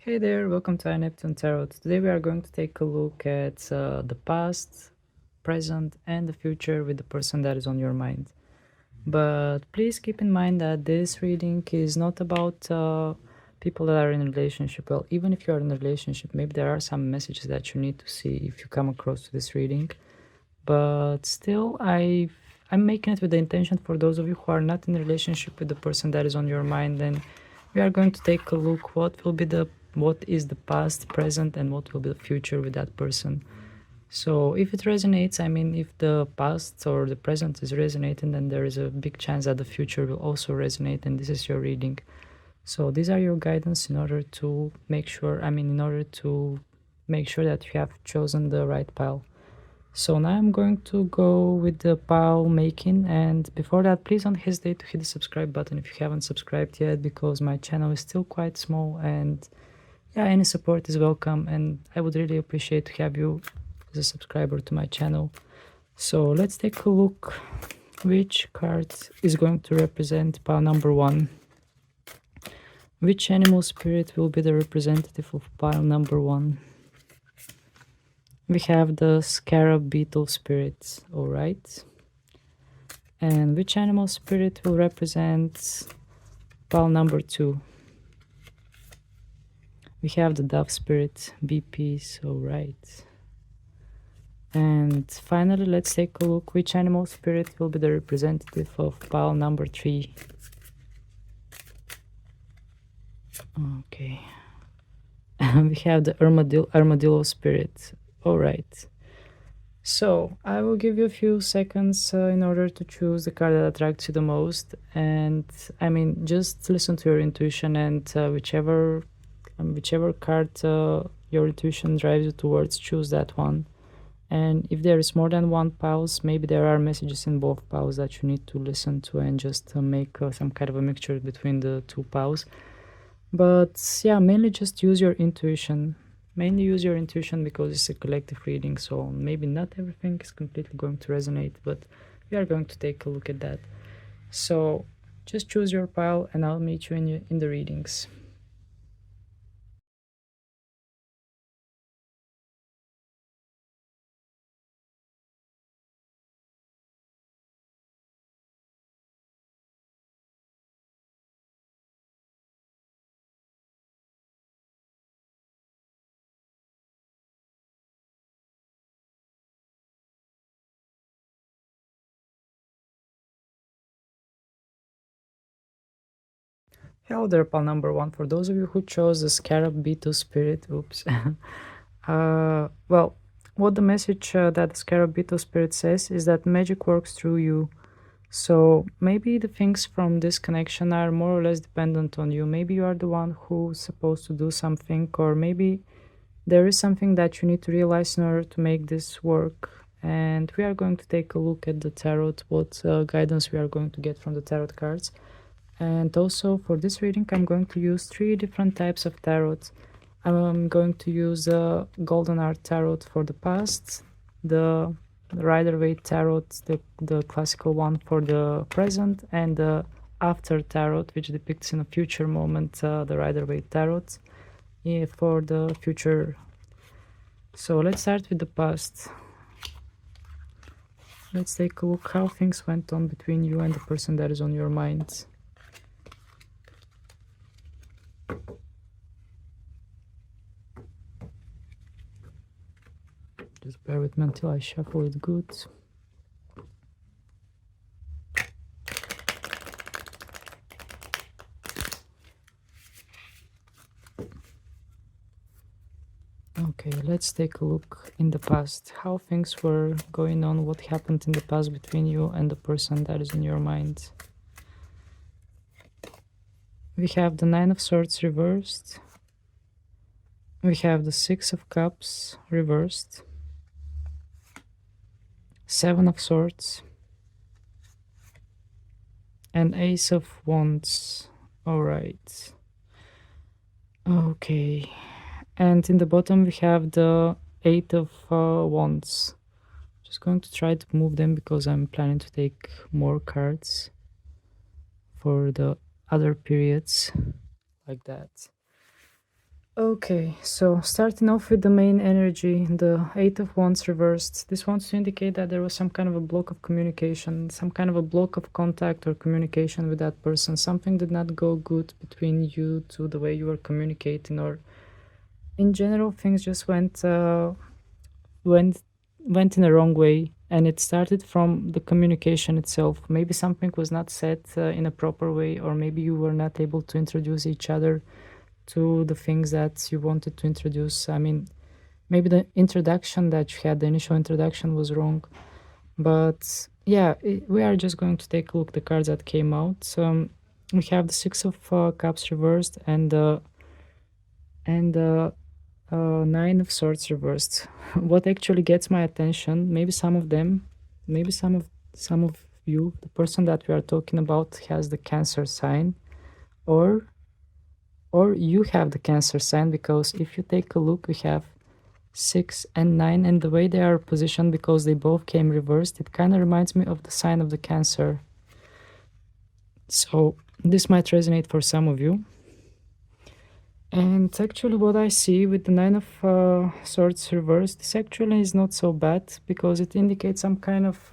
Hey there, welcome to Neptune Tarot. Today we are going to take a look at the past, present, and the future with the person that is on your mind. But please keep in mind that this reading is not about people that are in a relationship. Well, even if you are in a relationship, maybe there are some messages that you need to see if you come across to this reading. But still, I'm making it with the intention for those of you who are not in a relationship with the person that is on your mind. And we are going to take a look what is the past, present, and what will be the future with that person. So if it resonates, I mean, if the past or the present is resonating, then there is a big chance that the future will also resonate, and this is your reading. So these are your guidance in order to make sure, that you have chosen the right pile. So now I'm going to go with the pile making, and before that, please don't hesitate to hit the subscribe button if you haven't subscribed yet, because my channel is still quite small, and yeah, any support is welcome, and I would really appreciate to have you as a subscriber to my channel. So let's take a look which card is going to represent pile number 1. Which animal spirit will be the representative of pile number 1? We have the Scarab Beetle spirit, alright. And which animal spirit will represent pile number 2? We have the Dove spirit, be peace, alright. And finally, let's take a look which animal spirit will be the representative of pile number 3. Okay. We have the Armadillo spirit. Alright. So, I will give you a few seconds in order to choose the card that attracts you the most. And, I mean, just listen to your intuition, and whichever card your intuition drives you towards, choose that one. And if there is more than one pause, maybe there are messages in both piles that you need to listen to and just make some kind of a mixture between the two piles. But yeah, mainly just use your intuition. Mainly use your intuition because it's a collective reading, so maybe not everything is completely going to resonate, but we are going to take a look at that. So just choose your pile and I'll meet you in the readings. Hello there, pal number 1. For those of you who chose the Scarab Beetle spirit, oops. Well, what the message that the Scarab Beetle spirit says is that magic works through you. So maybe the things from this connection are more or less dependent on you. Maybe you are the one who's supposed to do something, or maybe there is something that you need to realize in order to make this work. And we are going to take a look at the tarot, what guidance we are going to get from the tarot cards. And also for this reading, I'm going to use 3 different types of tarot. I'm going to use the Golden Art Tarot for the past, the Rider-Waite Tarot, the classical one for the present, and the After Tarot, which depicts in a future moment, the Rider-Waite Tarot for the future. So let's start with the past. Let's take a look how things went on between you and the person that is on your mind. Just bear with me until I shuffle it good. Okay, let's take a look in the past, how things were going on, what happened in the past between you and the person that is in your mind. We have the 9 of Swords reversed. We have the 6 of Cups reversed. 7 of Swords. And Ace of Wands. Alright. Okay. And in the bottom we have the 8 of Wands. Just going to try to move them because I'm planning to take more cards for the other periods, like that. Okay, so starting off with the main energy, the Eight of Wands reversed. This wants to indicate that there was some kind of a block of communication, some kind of a block of contact or communication with that person. Something did not go good between you two, the way you were communicating, or in general, things just went went in the wrong way, and it started from the communication itself. Maybe something was not said in a proper way, or maybe you were not able to introduce each other to the things that you wanted to introduce. I mean, maybe the introduction that you had, the initial introduction, was wrong. But yeah, we are just going to take a look at the cards that came out. We have the Six of Cups reversed and the Nine of Swords reversed. What actually gets my attention? Maybe some of them, maybe some of you, the person that we are talking about has the Cancer sign, or you have the Cancer sign, because if you take a look, we have 6 and 9, and the way they are positioned, because they both came reversed, it kind of reminds me of the sign of the Cancer. So this might resonate for some of you. And actually what I see with the Nine of Swords reversed, this actually is not so bad, because it indicates some kind of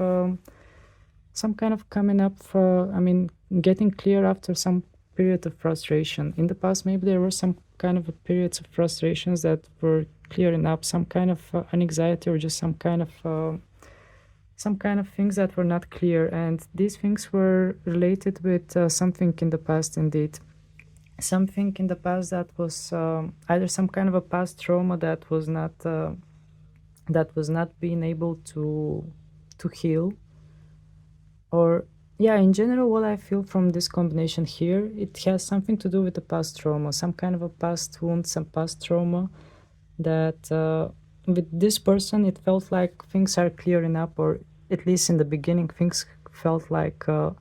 coming up, I mean, getting clear after some period of frustration. In the past, maybe there were some kind of periods of frustrations that were clearing up, some kind of anxiety, or just some kind of things that were not clear. And these things were related with something in the past, indeed. Something in the past that was either some kind of a past trauma that was not being able to heal, or yeah, in general, what I feel from this combination here, it has something to do with the past trauma, some kind of a past wound, some past trauma that with this person, it felt like things are clearing up, or at least in the beginning, things felt like I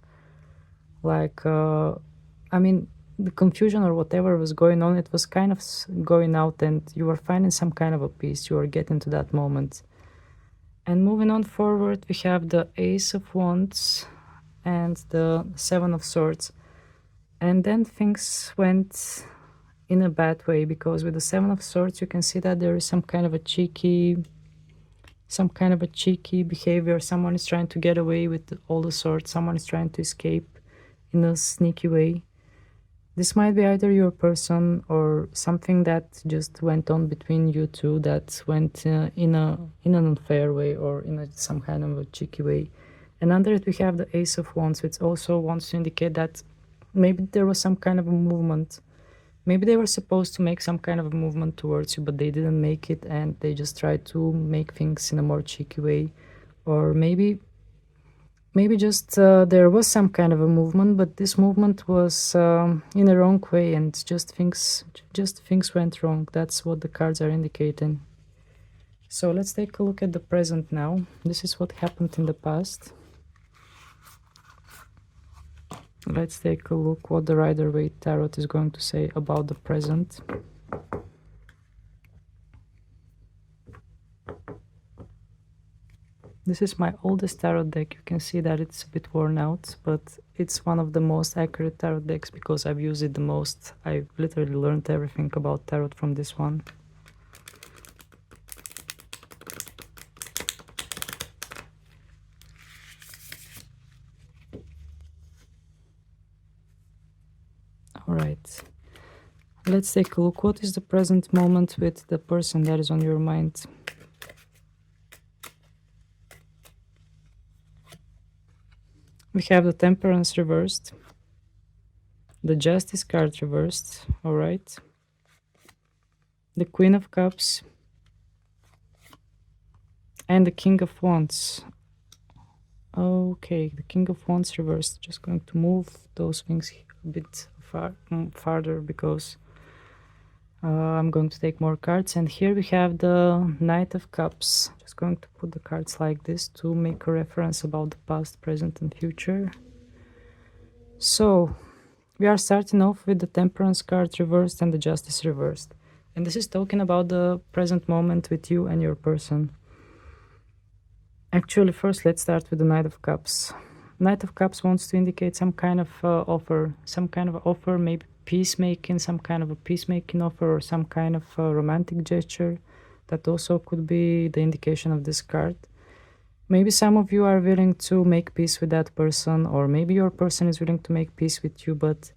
mean, the confusion or whatever was going on, it was kind of going out, and you were finding some kind of a peace. You were getting to that moment. And moving on forward, we have the Ace of Wands and the Seven of Swords. And then things went in a bad way, because with the Seven of Swords, you can see that there is some kind of a cheeky behavior. Someone is trying to get away with all the swords. Someone is trying to escape in a sneaky way. This might be either your person or something that just went on between you two that went in an unfair way, or in some kind of a cheeky way. And under it, we have the Ace of Wands, which also wants to indicate that maybe there was some kind of a movement. Maybe they were supposed to make some kind of a movement towards you, but they didn't make it, and they just tried to make things in a more cheeky way. Or maybe just there was some kind of a movement, but this movement was in a wrong way, and just things went wrong. That's what the cards are indicating. So let's take a look at the present now. This is what happened in the past. Let's take a look what the Rider-Waite Tarot is going to say about the present. This is my oldest tarot deck. You can see that it's a bit worn out, but it's one of the most accurate tarot decks because I've used it the most. I've literally learned everything about tarot from this one. Alright, let's take a look. What is the present moment with the person that is on your mind? We have the Temperance reversed, the Justice card reversed, alright, the Queen of Cups, and the King of Wands. Okay, the King of Wands reversed. Just going to move those things a bit farther because I'm going to take more cards. And here we have the Knight of Cups. Just going to put the cards like this to make a reference about the past, present, and future. So we are starting off with the Temperance card reversed and the Justice reversed. And this is talking about the present moment with you and your person. Actually, first let's start with the Knight of Cups. Knight of Cups wants to indicate some kind of offer, maybe peacemaking, some kind of a peacemaking offer, or some kind of a romantic gesture. That also could be the indication of this card. Maybe some of you are willing to make peace with that person, or maybe your person is willing to make peace with you, but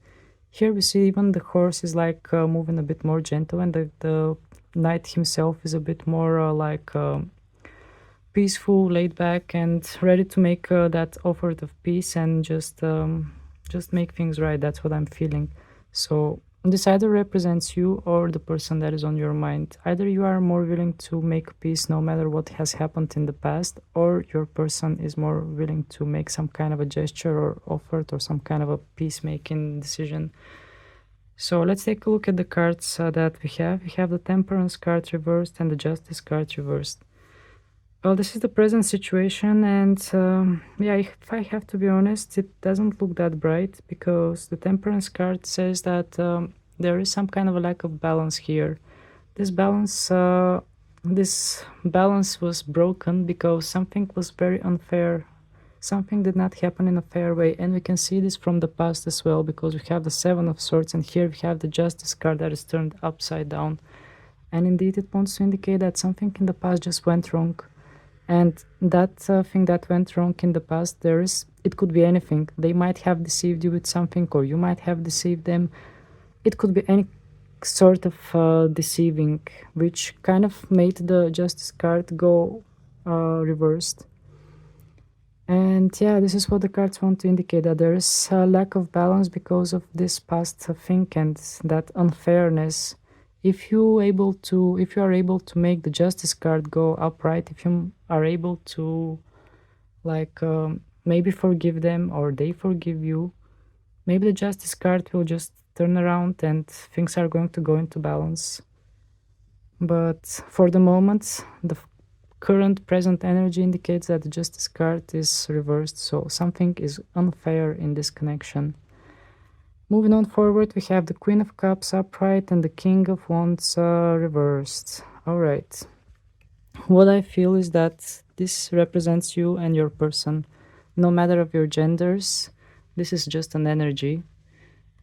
here we see even the horse is like moving a bit more gentle, and the knight himself is a bit more peaceful, laid back, and ready to make that offer of peace and just make things right. That's what I'm feeling. So this either represents you or the person that is on your mind. Either you are more willing to make peace no matter what has happened in the past, or your person is more willing to make some kind of a gesture or offer or some kind of a peacemaking decision. So let's take a look at the cards that we have. We have the Temperance card reversed and the Justice card reversed. Well, this is the present situation, and yeah, if I have to be honest, it doesn't look that bright, because the Temperance card says that there is some kind of a lack of balance here. This balance was broken because something was very unfair. Something did not happen in a fair way, and we can see this from the past as well, because we have the Seven of Swords, and here we have the Justice card that is turned upside down. And indeed, it wants to indicate that something in the past just went wrong. And that thing that went wrong in the past, it could be anything. They might have deceived you with something, or you might have deceived them. It could be any sort of deceiving, which kind of made the Justice card go reversed. And yeah, this is what the cards want to indicate, that there is a lack of balance because of this past thing and that unfairness. If you are able to make the Justice card go upright, if you are able to maybe forgive them, or they forgive you, maybe the Justice card will just turn around and things are going to go into balance. But for the moment, the current present energy indicates that the Justice card is reversed, so something is unfair in this connection. Moving on forward, we have the Queen of Cups upright and the King of Wands reversed. Alright. What I feel is that this represents you and your person. No matter of your genders, this is just an energy.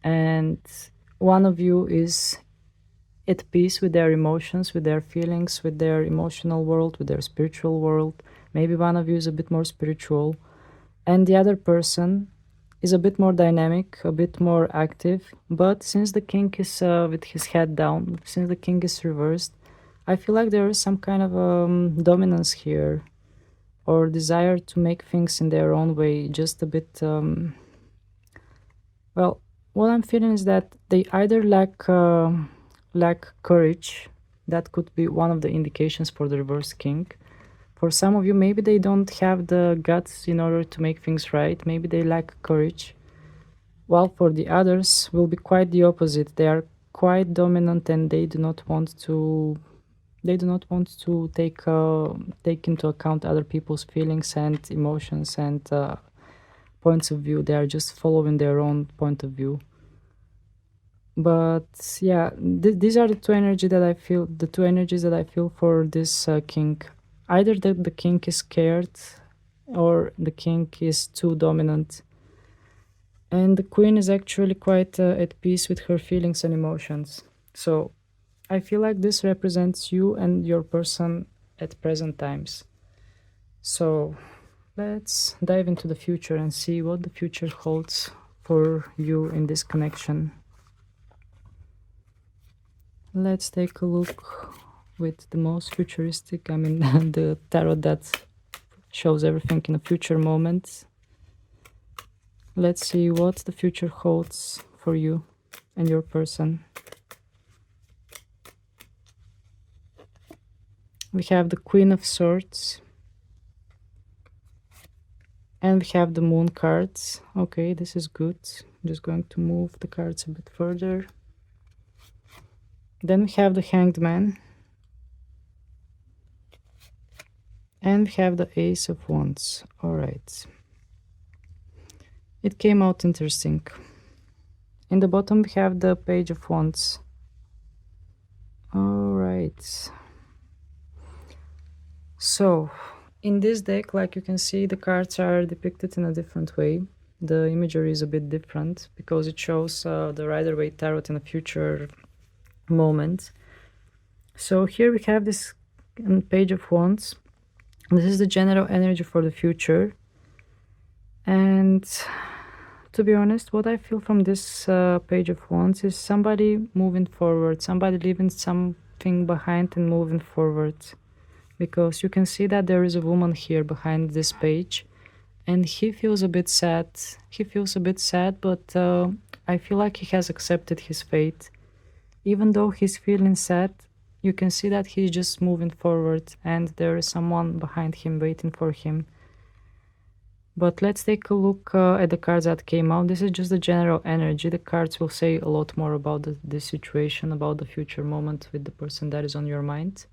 And one of you is at peace with their emotions, with their feelings, with their emotional world, with their spiritual world. Maybe one of you is a bit more spiritual. And the other person is a bit more dynamic, a bit more active. But since the king is with his head down, since the king is reversed, I feel like there is some kind of dominance here, or desire to make things in their own way, just a bit... well, what I'm feeling is that they either lack courage. That could be one of the indications for the reversed king. For some of you, maybe they don't have the guts in order to make things right. Maybe they lack courage. While for the others, will be quite the opposite. They are quite dominant, and they do not want to take into account other people's feelings and emotions and points of view. They are just following their own point of view. But yeah, these are the two energies that I feel for this king. Either the king is scared, or the king is too dominant. And the queen is actually quite at peace with her feelings and emotions. So I feel like this represents you and your person at present times. So let's dive into the future and see what the future holds for you in this connection. Let's take a look with the most futuristic, the tarot that shows everything in a future moment. Let's see what the future holds for you and your person. We have the Queen of Swords. And we have the Moon cards. Okay, this is good. I'm just going to move the cards a bit further. Then we have the Hanged Man. And we have the Ace of Wands. Alright. It came out interesting. In the bottom we have the Page of Wands. Alright. So, in this deck, like you can see, the cards are depicted in a different way. the imagery is a bit different because it shows the Rider-Waite Tarot in a future moment. So here we have this Page of Wands. This is the general energy for the future. And to be honest, what I feel from this Page of Wands is somebody moving forward, somebody leaving something behind and moving forward. Because you can see that there is a woman here behind this page, and he feels a bit sad. He feels a bit sad, but I feel like he has accepted his fate. Even though he's feeling sad, you can see that he's just moving forward, and there is someone behind him waiting for him. But let's take a look at the cards that came out. This is just the general energy. The cards will say a lot more about this situation, about the future moment with the person that is on your mind.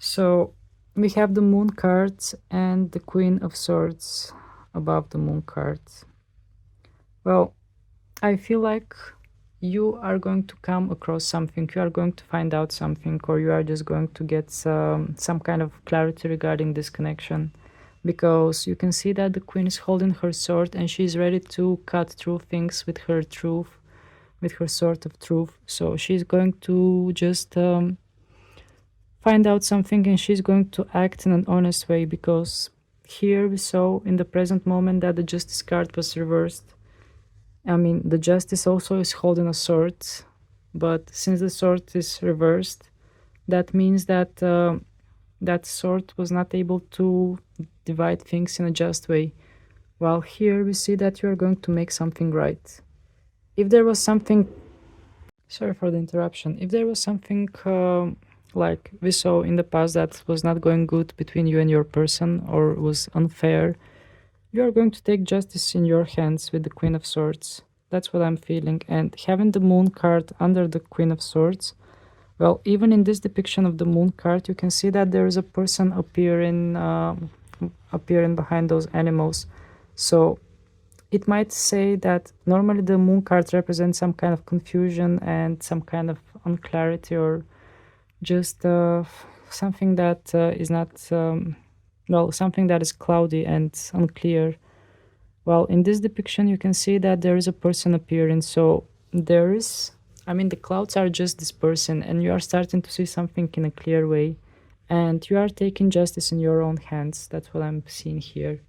So we have the Moon cards and the Queen of Swords above the Moon cards. Well, I feel like you are going to come across something, you are going to find out something, or you are just going to get some kind of clarity regarding this connection. Because you can see that the Queen is holding her sword and she's ready to cut through things with her truth, with her sword of truth. So she's going to just find out something, and she's going to act in an honest way, because here we saw in the present moment that the Justice card was reversed. I mean, the Justice also is holding a sword, but since the sword is reversed, that means that that sword was not able to divide things in a just way. While here we see that you are going to make something right. If there was something, sorry for the interruption, if there was something like we saw in the past that was not going good between you and your person, or was unfair, you are going to take justice in your hands with the Queen of Swords. That's what I'm feeling. And having the Moon card under the Queen of Swords, well, even in this depiction of the Moon card, you can see that there is a person appearing behind those animals. So it might say that normally the Moon card represents some kind of confusion and some kind of unclarity, or just something that is not, well, something that is cloudy and unclear. Well, in this depiction, you can see that there is a person appearing. So there is, I mean, the clouds are just this person, and you are starting to see something in a clear way, and you are taking justice in your own hands. That's what I'm seeing here.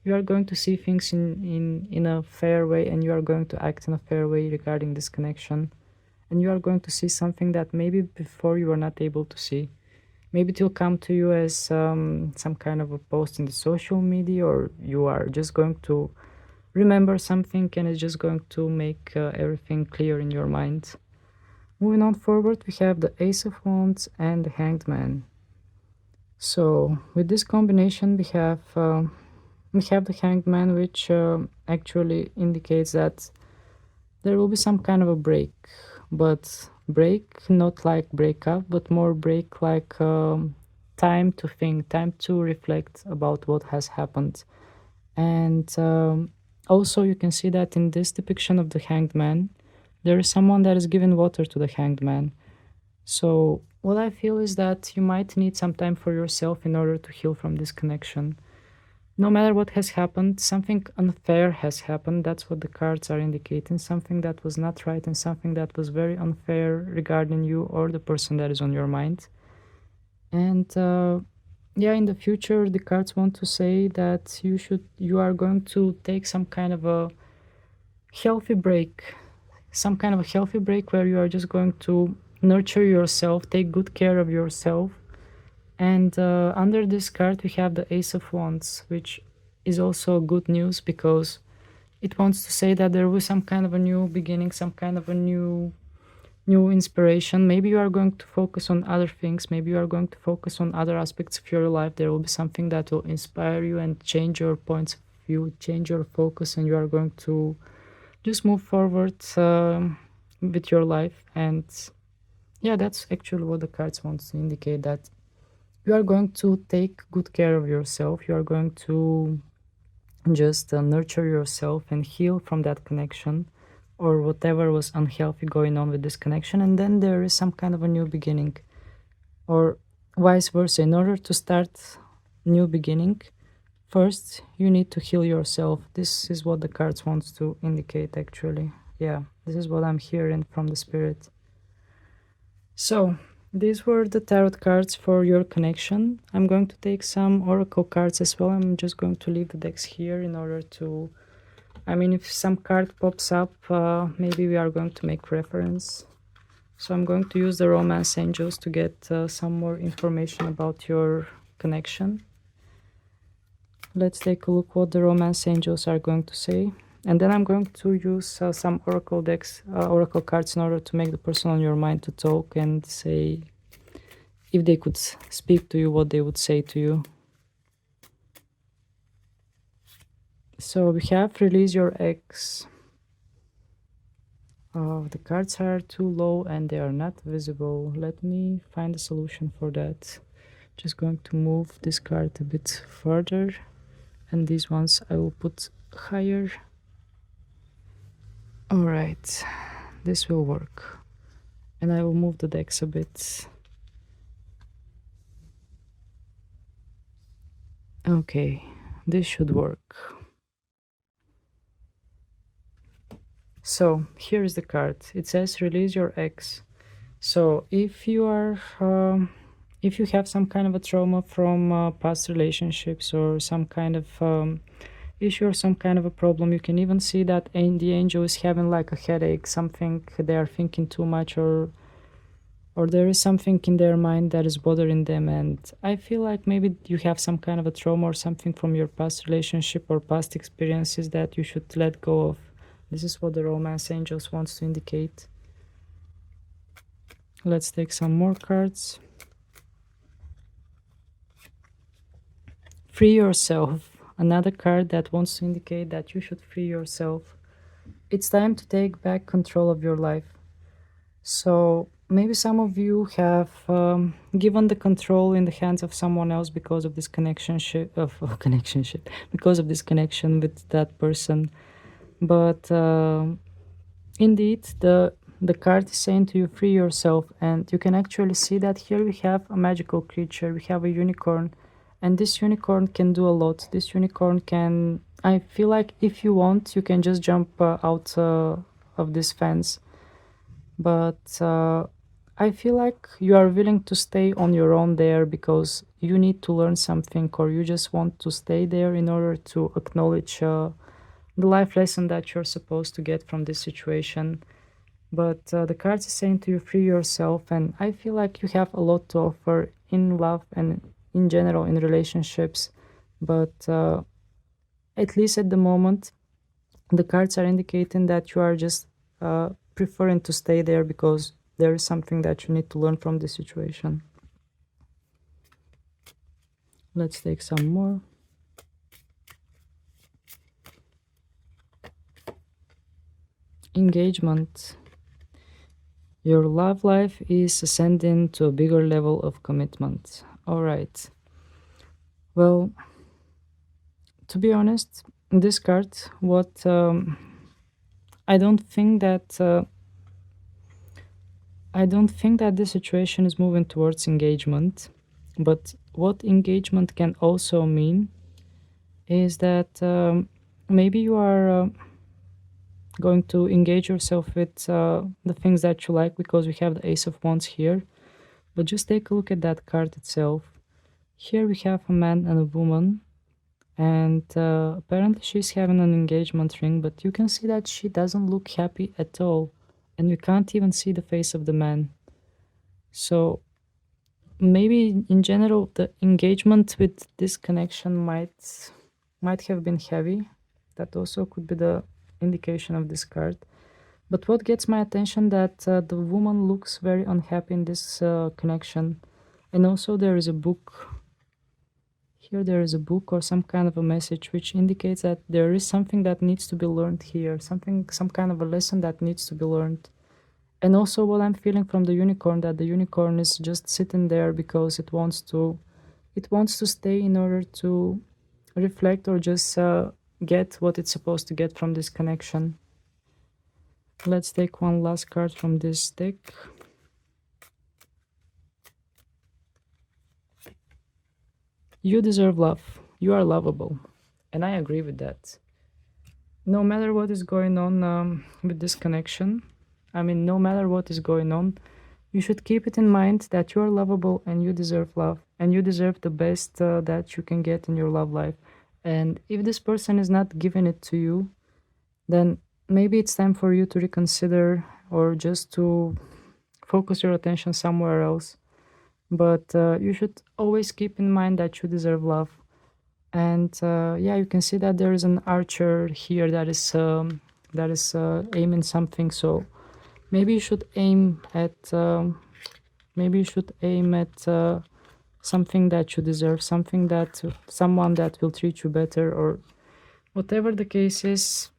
You are going to see things in a fair way, and you are going to act in a fair way regarding this connection. And you are going to see something that maybe before you were not able to see. Maybe it will come to you as some kind of a post in the social media, or you are just going to remember something, and it's just going to make everything clear in your mind. Moving on forward, we have the Ace of Wands and the Hanged Man. So with this combination, we have the Hanged Man, which actually indicates that there will be some kind of a break, but break not like breakup, but more break like time to think, time to reflect about what has happened. And also you can see that in this depiction of the Hanged Man, there is someone that is giving water to the Hanged Man. So what I feel is that you might need some time for yourself in order to heal from this connection. No matter what has happened, something unfair has happened. That's what the cards are indicating. Something that was not right, and something that was very unfair regarding you or the person that is on your mind. And yeah, in the future, the cards want to say that you are going to take some kind of a healthy break. Some kind of a healthy break where you are just going to nurture yourself, take good care of yourself. And under this card we have the Ace of Wands, which is also good news, because it wants to say that there will be some kind of a new beginning, some kind of a new inspiration. Maybe you are going to focus on other things, maybe you are going to focus on other aspects of your life. There will be something that will inspire you and change your points of view, change your focus, and you are going to just move forward with your life. And yeah, that's actually what the cards want to indicate, that you are going to take good care of yourself. You are going to just nurture yourself and heal from that connection, or whatever was unhealthy going on with this connection. And then there is some kind of a new beginning, or vice versa. In order to start new beginning, First, you need to heal yourself. This is what the cards wants to indicate, actually. Yeah, this is what I'm hearing from the spirit. So, these were the tarot cards for your connection. I'm going to take some oracle cards as well. I'm just going to leave the decks here in order to... I mean, if some card pops up, maybe we are going to make reference. So I'm going to use the Romance Angels to get some more information about your connection. Let's take a look what the Romance Angels are going to say. And then I'm going to use some oracle decks, oracle cards in order to make the person on your mind to talk and say, if they could speak to you, what they would say to you. So we have Release Your Ex. The cards are too low and they are not visible. Let me find a solution for that. Just going to move this card a bit further, and these ones I will put higher. Alright, this will work. And I will move the decks a bit. Okay, this should work. So here is the card. It says Release Your Ex. So if you are if you have some kind of a trauma from past relationships, or some kind of issue or some kind of a problem, you can even see that the angel is having like a headache, something they are thinking too much, or there is something in their mind that is bothering them. And I feel like maybe you have some kind of a trauma or something from your past relationship or past experiences that you should let go of. This is what the Romance Angels wants to indicate. Let's take some more cards. Free yourself. Another card that wants to indicate that you should free yourself. It's time to take back control of your life. So maybe some of you have given the control in the hands of someone else because of this because of this connection with that person. But indeed, the card is saying to you, free yourself. And you can actually see that here we have a magical creature. We have a unicorn, and this unicorn can do a lot. This unicorn can, I feel like if you want, you can just jump out of this fence. But I feel like you are willing to stay on your own there because you need to learn something, or you just want to stay there in order to acknowledge the life lesson that you're supposed to get from this situation. But the cards is saying to you, free yourself. And I feel like you have a lot to offer in love and in general in relationships. But at least at the moment, the cards are indicating that you are just preferring to stay there because there is something that you need to learn from this situation. Let's take some more. Engagement. Your love life is ascending to a bigger level of commitment. All right. Well, to be honest, this card, what I don't think that this situation is moving towards engagement. But what engagement can also mean is that maybe you are going to engage yourself with the things that you like, because we have the Ace of Wands here. But just take a look at that card itself. Here we have a man and a woman, and apparently she's having an engagement ring, but you can see that she doesn't look happy at all, and you can't even see the face of the man. So maybe in general the engagement with this connection might have been heavy. That also could be the indication of this card. But what gets my attention that the woman looks very unhappy in this connection. And also there is a book. Here there is a book or some kind of a message which indicates that there is something that needs to be learned here, some kind of a lesson that needs to be learned. And also what I'm feeling from the unicorn, that the unicorn is just sitting there because it wants to stay in order to reflect, or just get what it's supposed to get from this connection. Let's take one last card from this deck. You deserve love. you are lovable. And I agree with that. No matter what is going on with this connection, I mean, no matter what is going on, you should keep it in mind that you are lovable and you deserve love and you deserve the best that you can get in your love life. And if this person is not giving it to you, then maybe it's time for you to reconsider or just to focus your attention somewhere else. But you should always keep in mind that you deserve love. And yeah, you can see that there is an archer here that is aiming something. So maybe you should aim at maybe you should aim at something that you deserve, something that someone that will treat you better, or whatever the case is.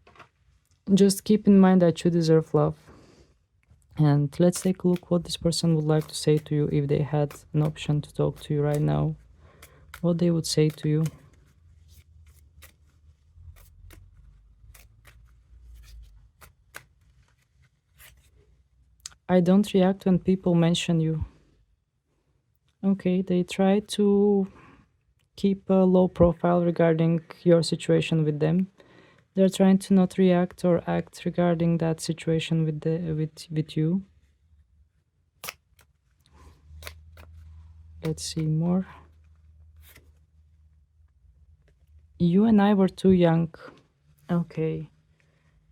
Just keep in mind that you deserve love. And let's take a look what this person would like to say to you if they had an option to talk to you right now. What they would say to you. I don't react when people mention you. Okay, they try to keep a low profile regarding your situation with them. They're trying to not react or act regarding that situation with you. Let's see more. You and I were too young. Okay.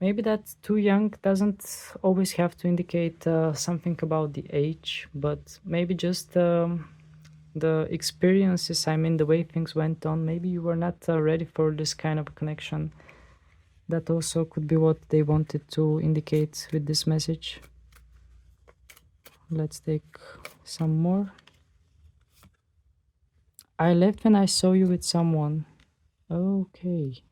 Maybe that too young doesn't always have to indicate something about the age, but maybe just the experiences, I mean, the way things went on. Maybe you were not ready for this kind of connection. That also could be what they wanted to indicate with this message. Let's take some more. I left when I saw you with someone. Okay.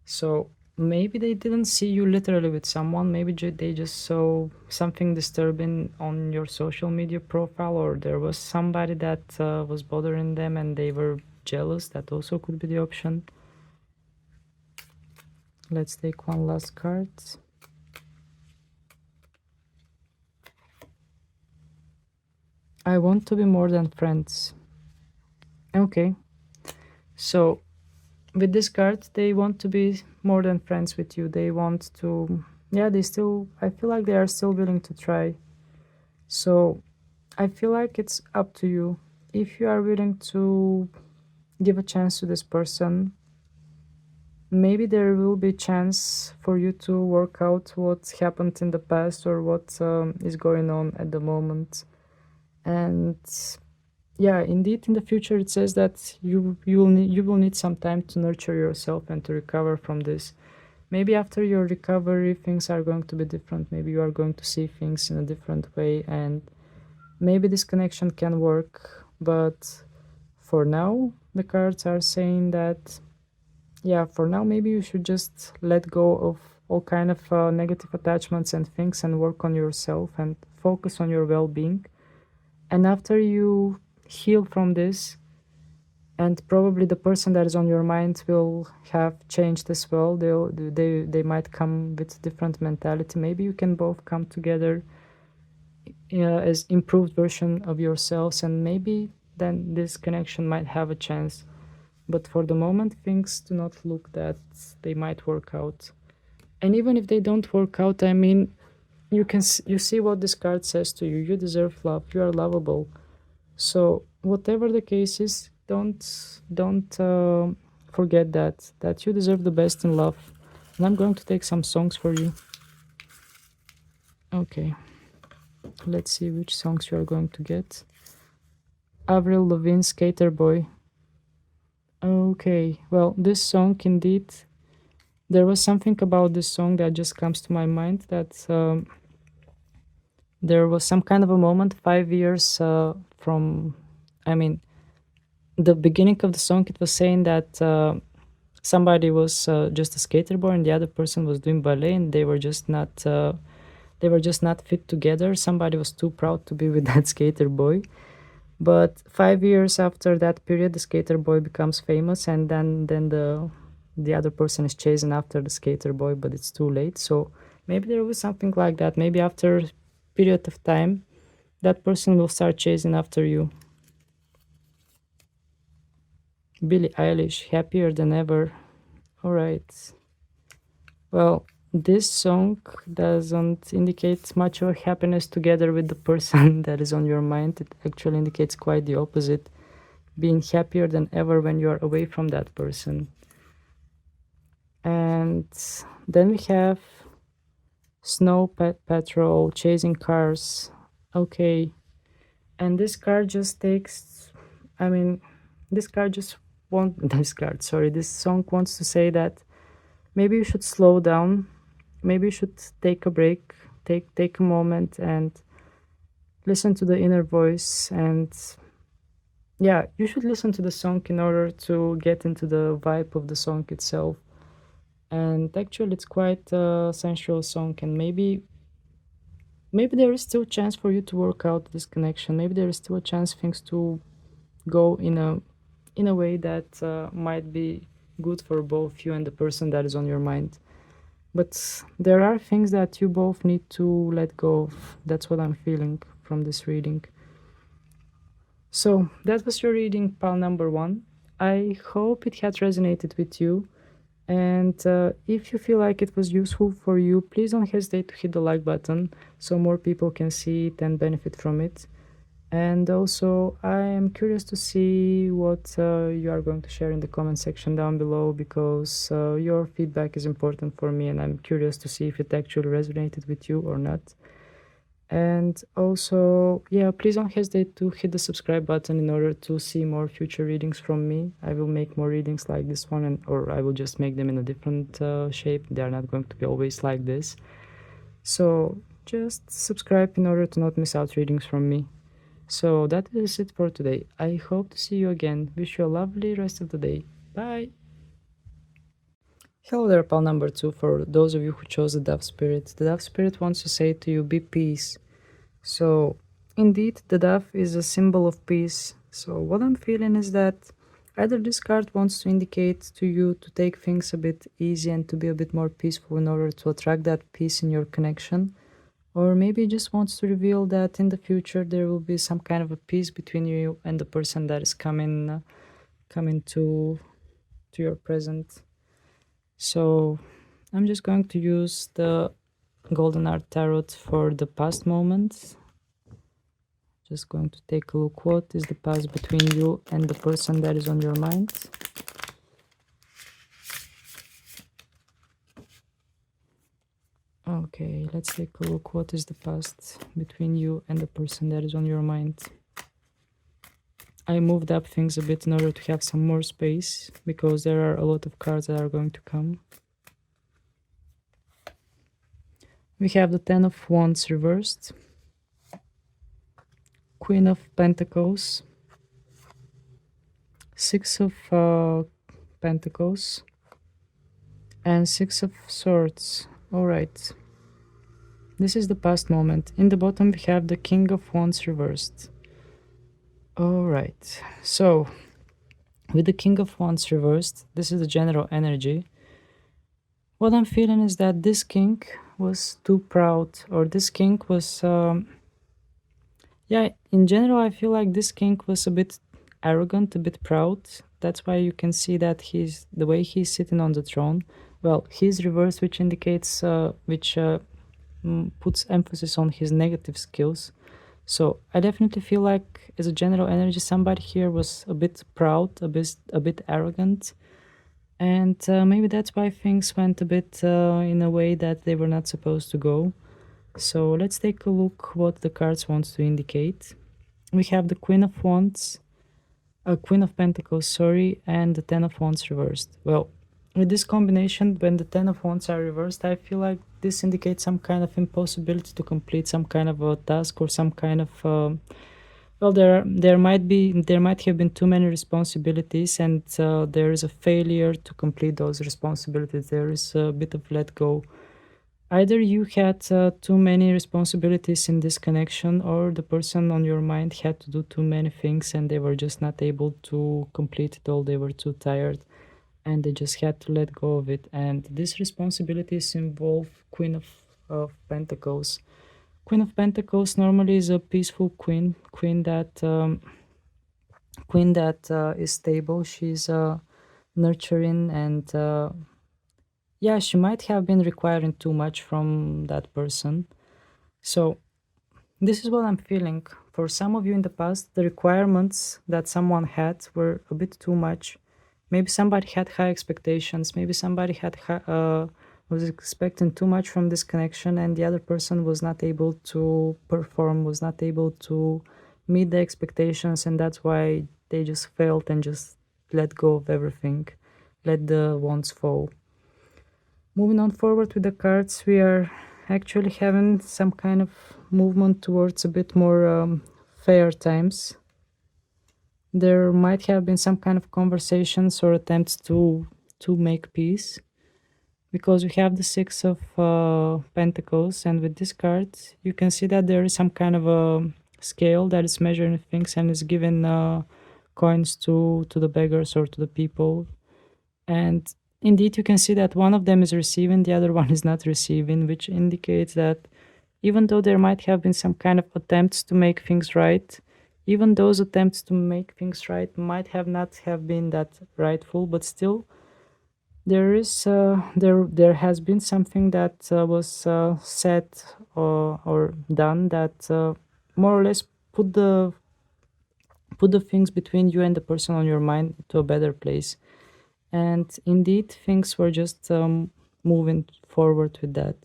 So maybe they didn't see you literally with someone. Maybe they just saw something disturbing on your social media profile, or there was somebody that was bothering them and they were jealous. That also could be the option. Let's take one last card. I want to be more than friends. Okay. So with this card, they want to be more than friends with you. They want to, yeah, I feel like they are still willing to try. So I feel like it's up to you. If you are willing to give a chance to this person, maybe there will be chance for you to work out what happened in the past or what is going on at the moment. And yeah, indeed, in the future, it says that you will need some time to nurture yourself and to recover from this. Maybe after your recovery, things are going to be different. Maybe you are going to see things in a different way, and maybe this connection can work. But for now, the cards are saying that, yeah, for now, maybe you should just let go of all kind of negative attachments and things and work on yourself and focus on your well-being. And after you heal from this, and probably the person that is on your mind will have changed as well. They might come with different mentality. Maybe you can both come together as improved version of yourselves, and maybe then this connection might have a chance. But for the moment, things do not look that they might work out. And even if they don't work out, I mean, you see what this card says to you. You deserve love. You are lovable. So whatever the case is, don't forget that you deserve the best in love. And I'm going to take some songs for you. Okay, let's see which songs you are going to get. Avril Lavigne, Skater Boy. Okay, well, this song indeed, there was something about this song that just comes to my mind, that there was some kind of a moment 5 years from, I mean, the beginning of the song, it was saying that somebody was just a skater boy and the other person was doing ballet, and they were just not fit together. Somebody was too proud to be with that skater boy. But 5 years after that period, the skater boy becomes famous, and then the other person is chasing after the skater boy, but it's too late. So maybe there was something like that. Maybe after a period of time, that person will start chasing after you. Billie Eilish, Happier Than Ever. All right. Well, this song doesn't indicate much of happiness together with the person that is on your mind. It actually indicates quite the opposite, being happier than ever when you are away from that person. And then we have Snow Patrol, Chasing Cars. Okay. And this card just takes, I mean, this card just this card, sorry, this song wants to say that maybe you should slow down, maybe you should take a break, take a moment and listen to the inner voice. And yeah, you should listen to the song in order to get into the vibe of the song itself. And actually it's quite a sensual song, and maybe there is still a chance for you to work out this connection. Maybe there is still a chance things to go in a way that might be good for both you and the person that is on your mind. But there are things that you both need to let go of. That's what I'm feeling from this reading. So that was your reading, pal number one. I hope it had resonated with you. And if you feel like it was useful for you, please don't hesitate to hit the like button so more people can see it and benefit from it. And also, I am curious to see what you are going to share in the comment section down below, because your feedback is important for me, and I'm curious to see if it actually resonated with you or not. And also, yeah, please don't hesitate to hit the subscribe button in order to see more future readings from me. I will make more readings like this one, or I will just make them in a different shape. They are not going to be always like this. So just subscribe in order to not miss out readings from me. So that is it for today. I hope to see you again. Wish you a lovely rest of the day. Bye! Hello there, pal number two, for those of you who chose the Dove Spirit. The Dove Spirit wants to say to you, be peace. So, indeed, the dove is a symbol of peace. So what I'm feeling is that either this card wants to indicate to you to take things a bit easy and to be a bit more peaceful in order to attract that peace in your connection, or maybe it just wants to reveal that in the future there will be some kind of a peace between you and the person that is coming to your present. So I'm just going to use the Golden Art Tarot for the past moment. Just going to take a look, what is the past between you and the person that is on your mind. Okay, let's take a look, what is the past between you and the person that is on your mind. I moved up things a bit in order to have some more space, because there are a lot of cards that are going to come. We have the Ten of Wands reversed, Queen of Pentacles, Six of Pentacles, and Six of Swords. Alright, this is the past moment. In the bottom we have the King of Wands reversed. Alright, so with the King of Wands reversed, this is the general energy. What I'm feeling is that this king was too proud, or this king was yeah, in general I feel like this king was a bit arrogant, a bit proud. That's why you can see that the way he's sitting on the throne. Well, he's reversed, which indicates puts emphasis on his negative skills. So I definitely feel like, as a general energy, somebody here was a bit proud, a bit arrogant, and maybe that's why things went a bit in a way that they were not supposed to go. So let's take a look what the cards want to indicate. We have the Queen of Wands, Queen of Pentacles, sorry, and the Ten of Wands reversed. Well, with this combination, when the Ten of Wands are reversed, I feel like this indicates some kind of impossibility to complete some kind of a task, or some kind of well, there might have been too many responsibilities, and there is a failure to complete those responsibilities. There is a bit of let go. Either you had too many responsibilities in this connection, or the person on your mind had to do too many things and they were just not able to complete it all. They were too tired and they just had to let go of it. And these responsibilities involve Queen of Pentacles. Queen of Pentacles normally is a peaceful queen that queen that is stable. She's nurturing, and yeah, she might have been requiring too much from that person. So this is what I'm feeling. For some of you in the past, the requirements that someone had were a bit too much. Maybe somebody had high expectations. Maybe somebody was expecting too much from this connection, and the other person was not able to perform, was not able to meet the expectations, and that's why they just failed and just let go of everything, let the wands fall. Moving on forward with the cards, we are actually having some kind of movement towards a bit more fair times. There might have been some kind of conversations or attempts to make peace, because we have the Six of Pentacles, and with this card you can see that there is some kind of a scale that is measuring things and is giving coins to the beggars or to the people. And indeed you can see that one of them is receiving, the other one is not receiving, which indicates that even though there might have been some kind of attempts to make things right, even those attempts to make things right might have not have been that rightful, but still there has been something that was said or done that more or less put the things between you and the person on your mind to a better place. And indeed things were just moving forward with that.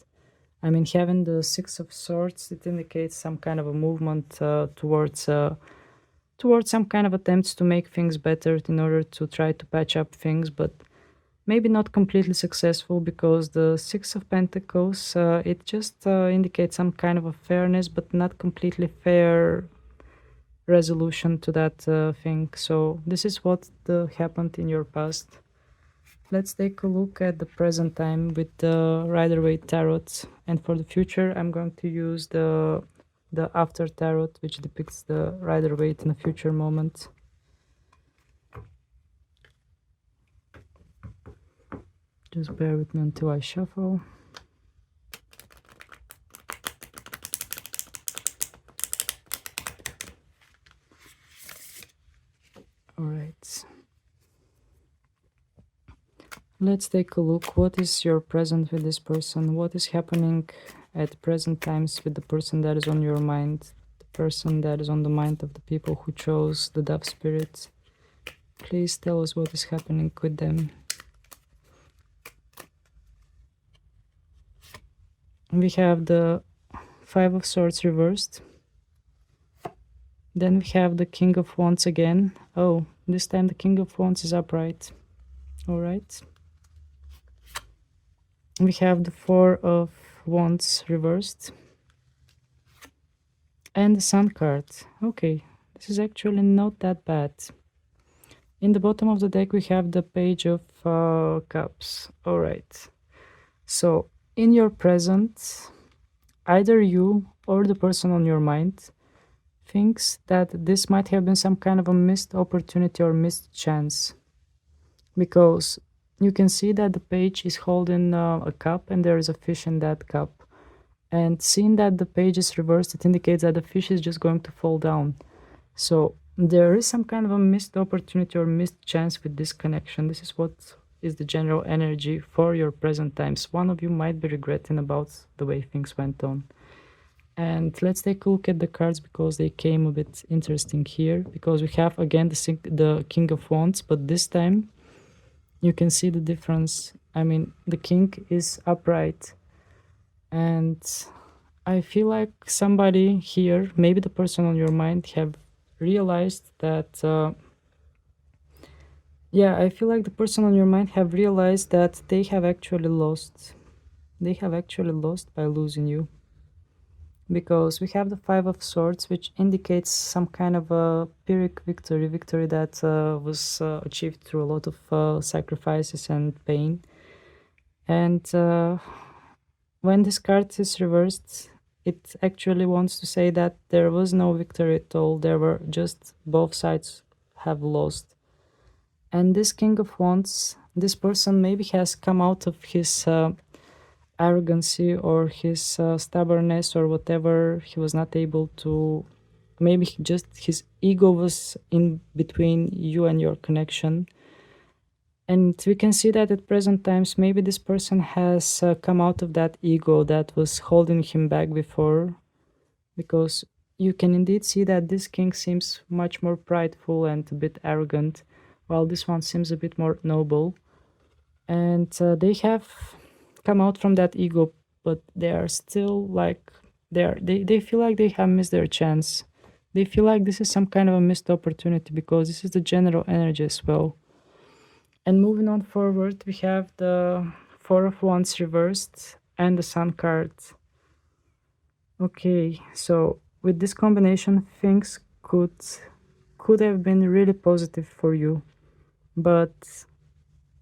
I mean, having the Six of Swords, it indicates some kind of a movement towards some kind of attempts to make things better in order to try to patch up things, but maybe not completely successful, because the Six of Pentacles, it just indicates some kind of a fairness, but not completely fair resolution to that thing. So this is what happened in your past. Let's take a look at the present time with the Rider-Waite Tarot, and for the future I'm going to use the After Tarot, which depicts the Rider-Waite in a future moment. Just bear with me until I shuffle. Alright. Let's take a look. What is your present with this person? What is happening at present times with the person that is on your mind? The person that is on the mind of the people who chose the Dove Spirit. Please tell us what is happening with them. We have the Five of Swords reversed. Then we have the King of Wands again. Oh, this time the King of Wands is upright. Alright. We have the Four of Wands reversed. And the Sun card. Okay, this is actually not that bad. In the bottom of the deck we have the Page of Cups. Alright. So, in your present, either you or the person on your mind thinks that this might have been some kind of a missed opportunity or missed chance, because you can see that the page is holding a cup and there is a fish in that cup, and seeing that the page is reversed, it indicates that the fish is just going to fall down. So there is some kind of a missed opportunity or missed chance with this connection. This is what is the general energy for your present times. One of you might be regretting about the way things went on. And let's take a look at the cards, because they came a bit interesting here, because we have again the King of Wands, but this time you can see the difference. I mean, the king is upright, and I feel like somebody here, maybe the person on your mind, have realized that yeah, I feel like the person on your mind have realized that they have actually lost. They have actually lost by losing you. Because we have the Five of Swords, which indicates some kind of a Pyrrhic victory that was achieved through a lot of sacrifices and pain. And when this card is reversed, it actually wants to say that there was no victory at all. There were just both sides have lost. And this King of Wands, this person maybe has come out of his arrogancy or his stubbornness or whatever. He was not able to maybe just his ego was in between you and your connection. And we can see that at present times, maybe this person has come out of that ego that was holding him back before, because you can indeed see that this king seems much more prideful and a bit arrogant, while this one seems a bit more noble. And they have come out from that ego, but they are still like they feel like they have missed their chance. They feel like this is some kind of a missed opportunity, because this is the general energy as well. And moving on forward, we have the Four of Wands reversed and the Sun card. Okay, so with this combination, things could have been really positive for you. But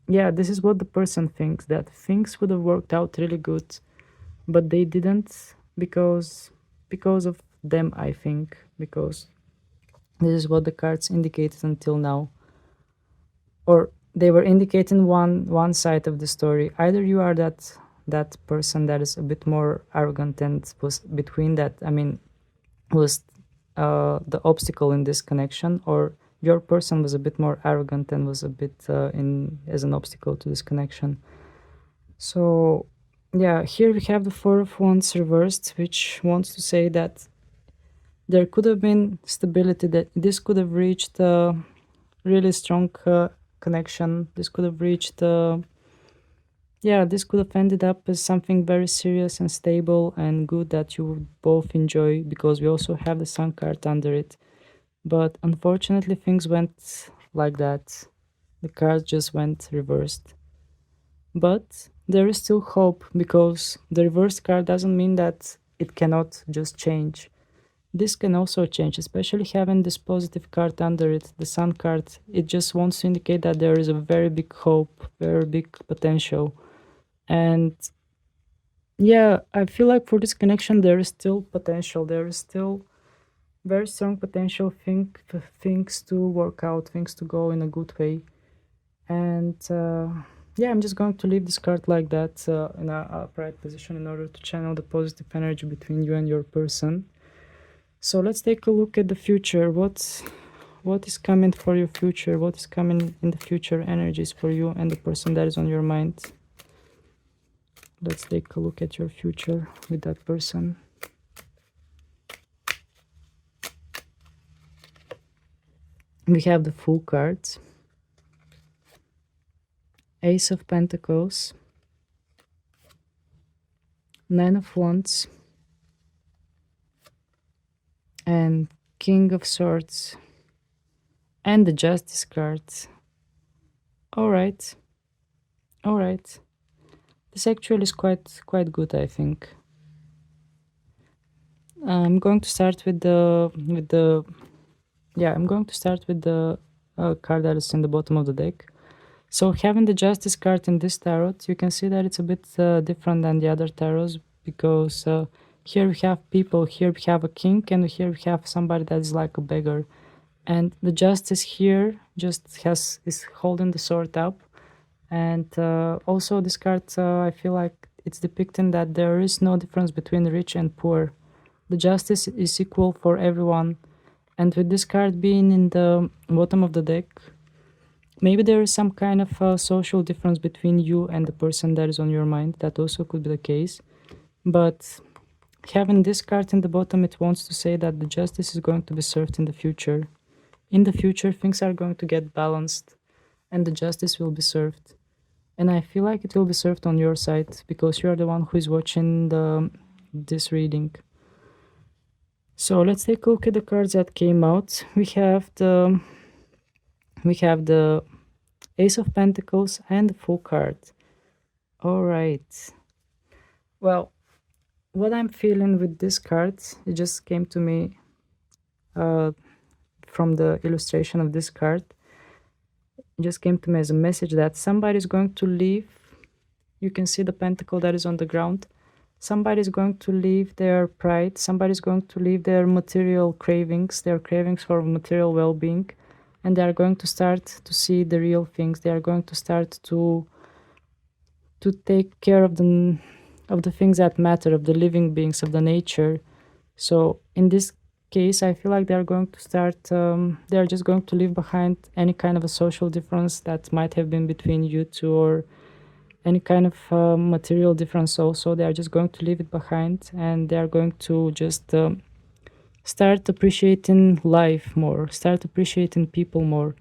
yeah, this is what the person thinks, that things would have worked out really good, but they didn't, because of them, I think, because this is what the cards indicated until now. Or they were indicating one side of the story. Either you are that person that is a bit more arrogant and was between that, I mean, was the obstacle in this connection, or your person was a bit more arrogant and was a bit in as an obstacle to this connection. So yeah, here we have the Four of Wands reversed, which wants to say that there could have been stability, that this could have reached a really strong connection. This could have reached yeah, this could have ended up as something very serious and stable and good that you would both enjoy, because we also have the Sun card under it. But unfortunately, things went like that. The cards just went reversed. But there is still hope, because the reversed card doesn't mean that it cannot just change. This can also change, especially having this positive card under it, the Sun card. It just wants to indicate that there is a very big hope, very big potential. And yeah, I feel like for this connection, there is still potential. There is still very strong potential for things to work out, things to go in a good way. And yeah, I'm just going to leave this card like that in a upright position in order to channel the positive energy between you and your person. So let's take a look at the future. What is coming for your future? What is coming in the future energies for you and the person that is on your mind? Let's take a look at your future with that person. We have the Fool cards, Ace of Pentacles, Nine of Wands, and King of Swords, and the Justice card. All right. This actually is quite good, I think. I'm going to start with the I'm going to start with the card that is in the bottom of the deck. So having the Justice card in this tarot, you can see that it's a bit different than the other tarots, because here we have people, here we have a king, and here we have somebody that is like a beggar. And the Justice here just is holding the sword up. And also this card, I feel like it's depicting that there is no difference between rich and poor. The Justice is equal for everyone. And with this card being in the bottom of the deck, maybe there is some kind of social difference between you and the person that is on your mind. That also could be the case. But having this card in the bottom, it wants to say that the justice is going to be served in the future. In the future, things are going to get balanced and the justice will be served. And I feel like it will be served on your side, because you are the one who is watching this reading. So let's take a look at the cards that came out. We have the Ace of Pentacles and the Fool card. All right. Well, what I'm feeling with this card, it just came to me from the illustration of this card. It just came to me as a message that somebody is going to leave. You can see the pentacle that is on the ground. Somebody is going to leave their pride. Somebody is going to leave their material cravings, their cravings for material well-being, and they are going to start to see the real things. They are going to start to take care of the things that matter, of the living beings, of the nature. So in this case, I feel like they're going to start, they're just going to leave behind any kind of a social difference that might have been between you two, or any kind of material difference also. They are just going to leave it behind, and they are going to just start appreciating life more, start appreciating people more.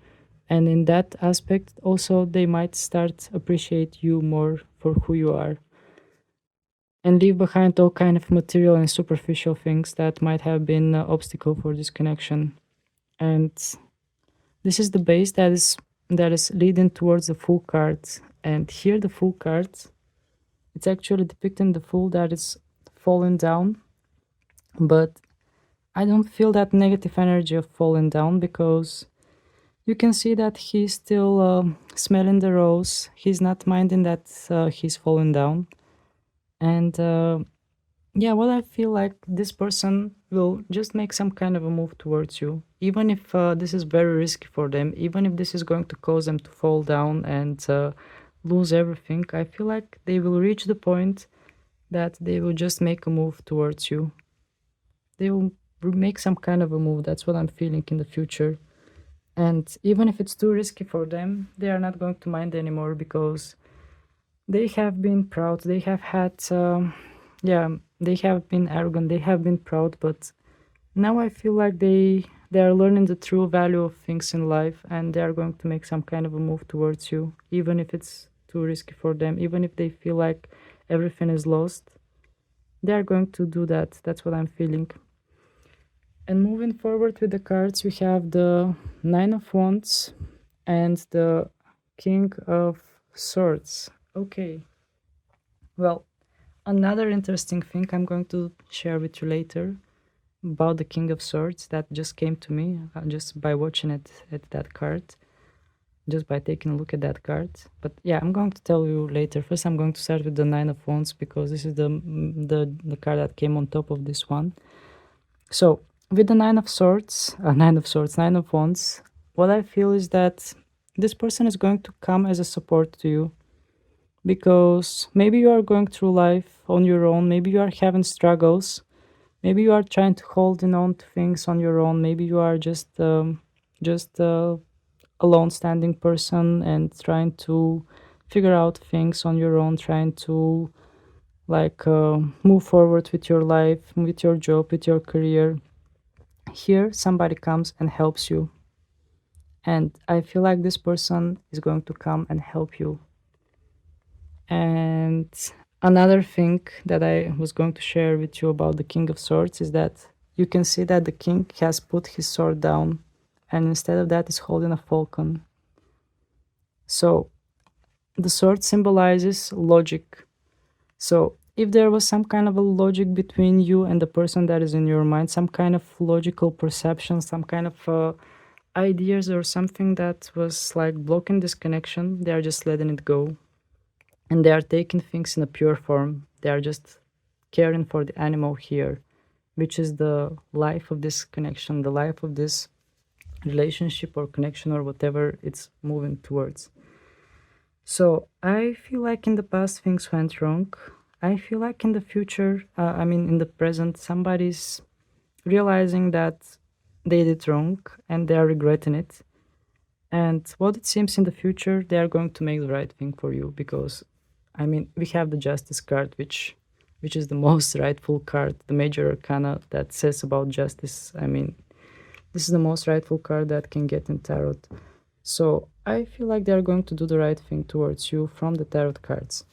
And in that aspect also, they might start appreciate you more for who you are, and leave behind all kind of material and superficial things that might have been an obstacle for this connection. And this is the base that is leading towards the full card. And here the full card, it's actually depicting the fool that is falling down, but I don't feel that negative energy of falling down, because you can see that he's still smelling the rose. He's not minding that he's falling down. And yeah, what I feel like, this person will just make some kind of a move towards you, even if this is very risky for them, even if this is going to cause them to fall down and lose everything. I feel like they will reach the point that they will just make a move towards you. They will make some kind of a move. That's what I'm feeling in the future. And even if it's too risky for them, they are not going to mind anymore, because they have been proud. They have had, yeah, they have been arrogant. They have been proud, but now I feel like they are learning the true value of things in life, and they are going to make some kind of a move towards you, even if it's too risky for them, even if they feel like everything is lost. They are going to do that. That's what I'm feeling. And moving forward with the cards, we have the Nine of Wands and the King of Swords. Okay. Well, another interesting thing I'm going to share with you later about the King of Swords that just came to me just by watching it at that card, just by taking a look at that card. But yeah, I'm going to tell you later. First, I'm going to start with the Nine of Wands, because this is the card that came on top of this one. So with the Nine of Swords, Nine of Wands, what I feel is that this person is going to come as a support to you, because maybe you are going through life on your own, maybe you are having struggles, maybe you are trying to holding on to things on your own, maybe you are just a lone standing person and trying to figure out things on your own, trying to like move forward with your life, with your job, with your career. Here somebody comes and helps you, and I feel like this person is going to come and help you. And another thing that I was going to share with you about the King of Swords is that you can see that the king has put his sword down, and instead of that is holding a falcon. So the sword symbolizes logic. So if there was some kind of a logic between you and the person that is in your mind, some kind of logical perception, some kind of ideas or something that was like blocking this connection, they are just letting it go. And they are taking things in a pure form. They are just caring for the animal here, which is the life of this connection, the life of this relationship or connection or whatever it's moving towards. So I feel like in the past things went wrong. I feel like in the future, in the present, somebody's realizing that they did wrong and they are regretting it. And what it seems in the future, they are going to make the right thing for you, because we have the Justice card, which is the most rightful card, the major arcana that says about justice. This is the most rightful card that can get in tarot. So I feel like they are going to do the right thing towards you from the tarot cards.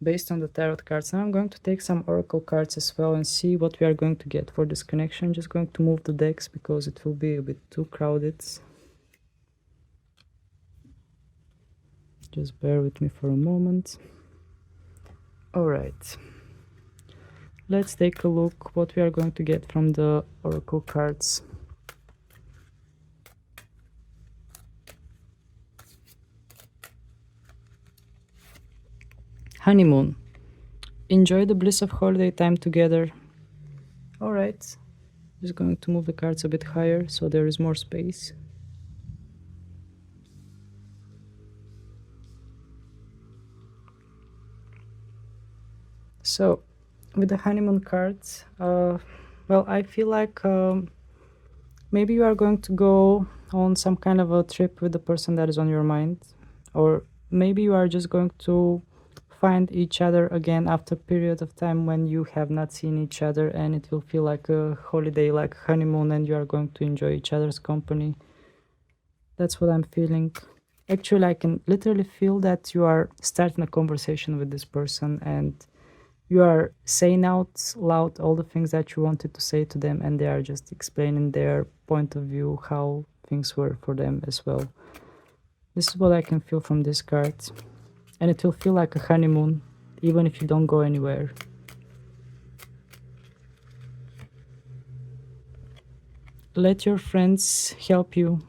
Based on the tarot cards, now I'm going to take some oracle cards as well and see what we are going to get for this connection. I'm just going to move the decks because it will be a bit too crowded. Just bear with me for a moment. Alright, let's take a look what we are going to get from the oracle cards. Honeymoon. Enjoy the bliss of holiday time together. Alright, just going to move the cards a bit higher so there is more space. So, with the honeymoon cards, I feel like Maybe you are going to go on some kind of a trip with the person that is on your mind, or maybe you are just going to find each other again after a period of time when you have not seen each other, and it will feel like a holiday, like honeymoon, and you are going to enjoy each other's company. That's what I'm feeling. Actually, I can literally feel that you are starting a conversation with this person, and you are saying out loud all the things that you wanted to say to them, and they are just explaining their point of view, how things were for them as well. This is what I can feel from this card, and it will feel like a honeymoon even if you don't go anywhere. Let your friends help you.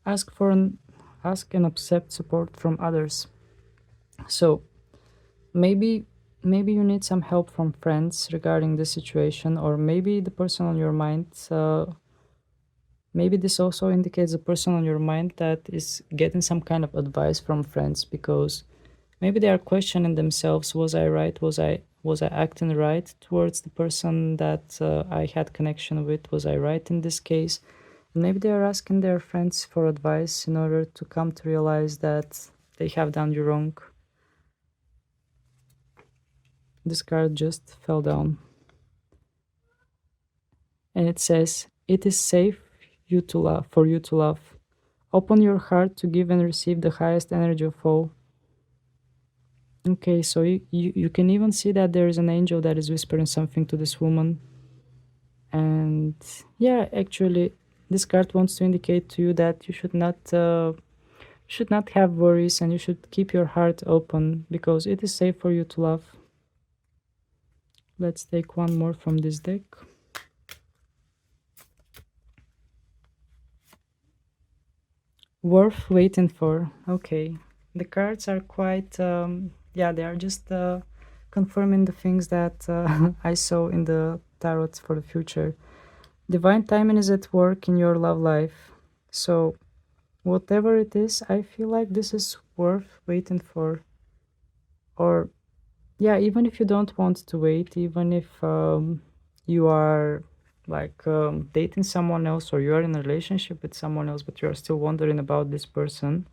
Ask for an ask and accept support from others. So maybe you need some help from friends regarding this situation, or maybe the person on your mind, maybe this also indicates the person on your mind that is getting some kind of advice from friends, because maybe they are questioning themselves, was I right, was I acting right towards the person that I had connection with, was I right in this case? And maybe they are asking their friends for advice in order to come to realize that they have done you wrong. This card just fell down, and it says, it is safe you to love for you to love. Open your heart to give and receive the highest energy of all. Okay, so you can even see that there is an angel that is whispering something to this woman. And yeah, actually, this card wants to indicate to you that you should not have worries, and you should keep your heart open because it is safe for you to love. Let's take one more from this deck. Worth waiting for. Okay, the cards are quite yeah, they are just confirming the things that I saw in the tarot for the future. Divine timing is at work in your love life. So whatever it is, I feel like this is worth waiting for. Or yeah, even if you don't want to wait, even if you are like dating someone else, or you are in a relationship with someone else but you are still wondering about this person,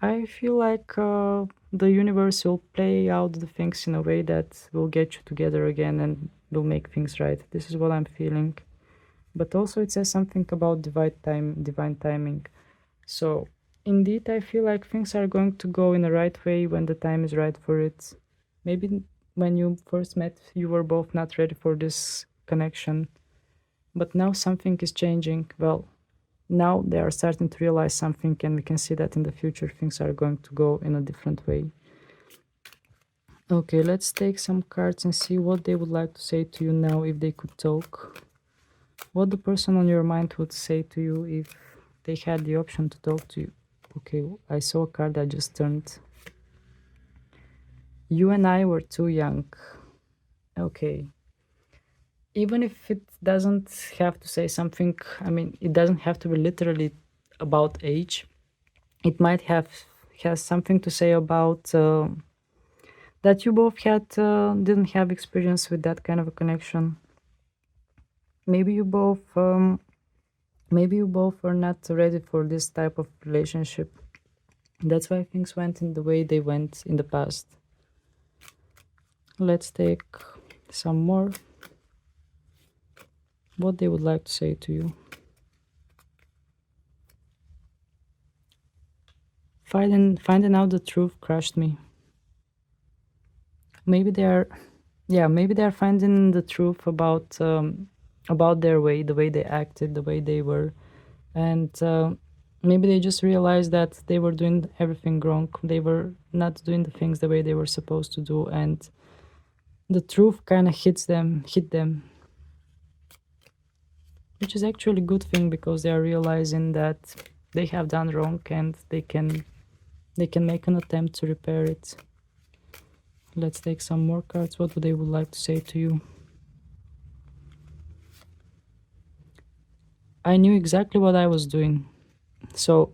I feel like the universe will play out the things in a way that will get you together again and will make things right. This is what I'm feeling. But also it says something about divine timing. So indeed, I feel like things are going to go in the right way when the time is right for it. Maybe when you first met, you were both not ready for this connection, but now something is changing. Well, now they are starting to realize something, and we can see that in the future things are going to go in a different way. Okay, let's take some cards and see what they would like to say to you now if they could talk. What the person on your mind would say to you if they had the option to talk to you. Okay, I saw a card that just turned. You and I were too young. Okay. Even if it doesn't have to say something, I mean, it doesn't have to be literally about age. It might has something to say about that you both had didn't have experience with that kind of a connection. Maybe you both were not ready for this type of relationship. That's why things went in the way they went in the past. Let's take some more. What they would like to say to you. Finding out the truth crushed me. Maybe maybe they are finding the truth about their way, the way they acted, the way they were, and maybe they just realized that they were doing everything wrong. They were not doing the things the way they were supposed to do, and the truth kind of hit them, which is actually a good thing because they are realizing that they have done wrong and they can make an attempt to repair it. Let's take some more cards. What would they would like to say to you? I knew exactly what I was doing. So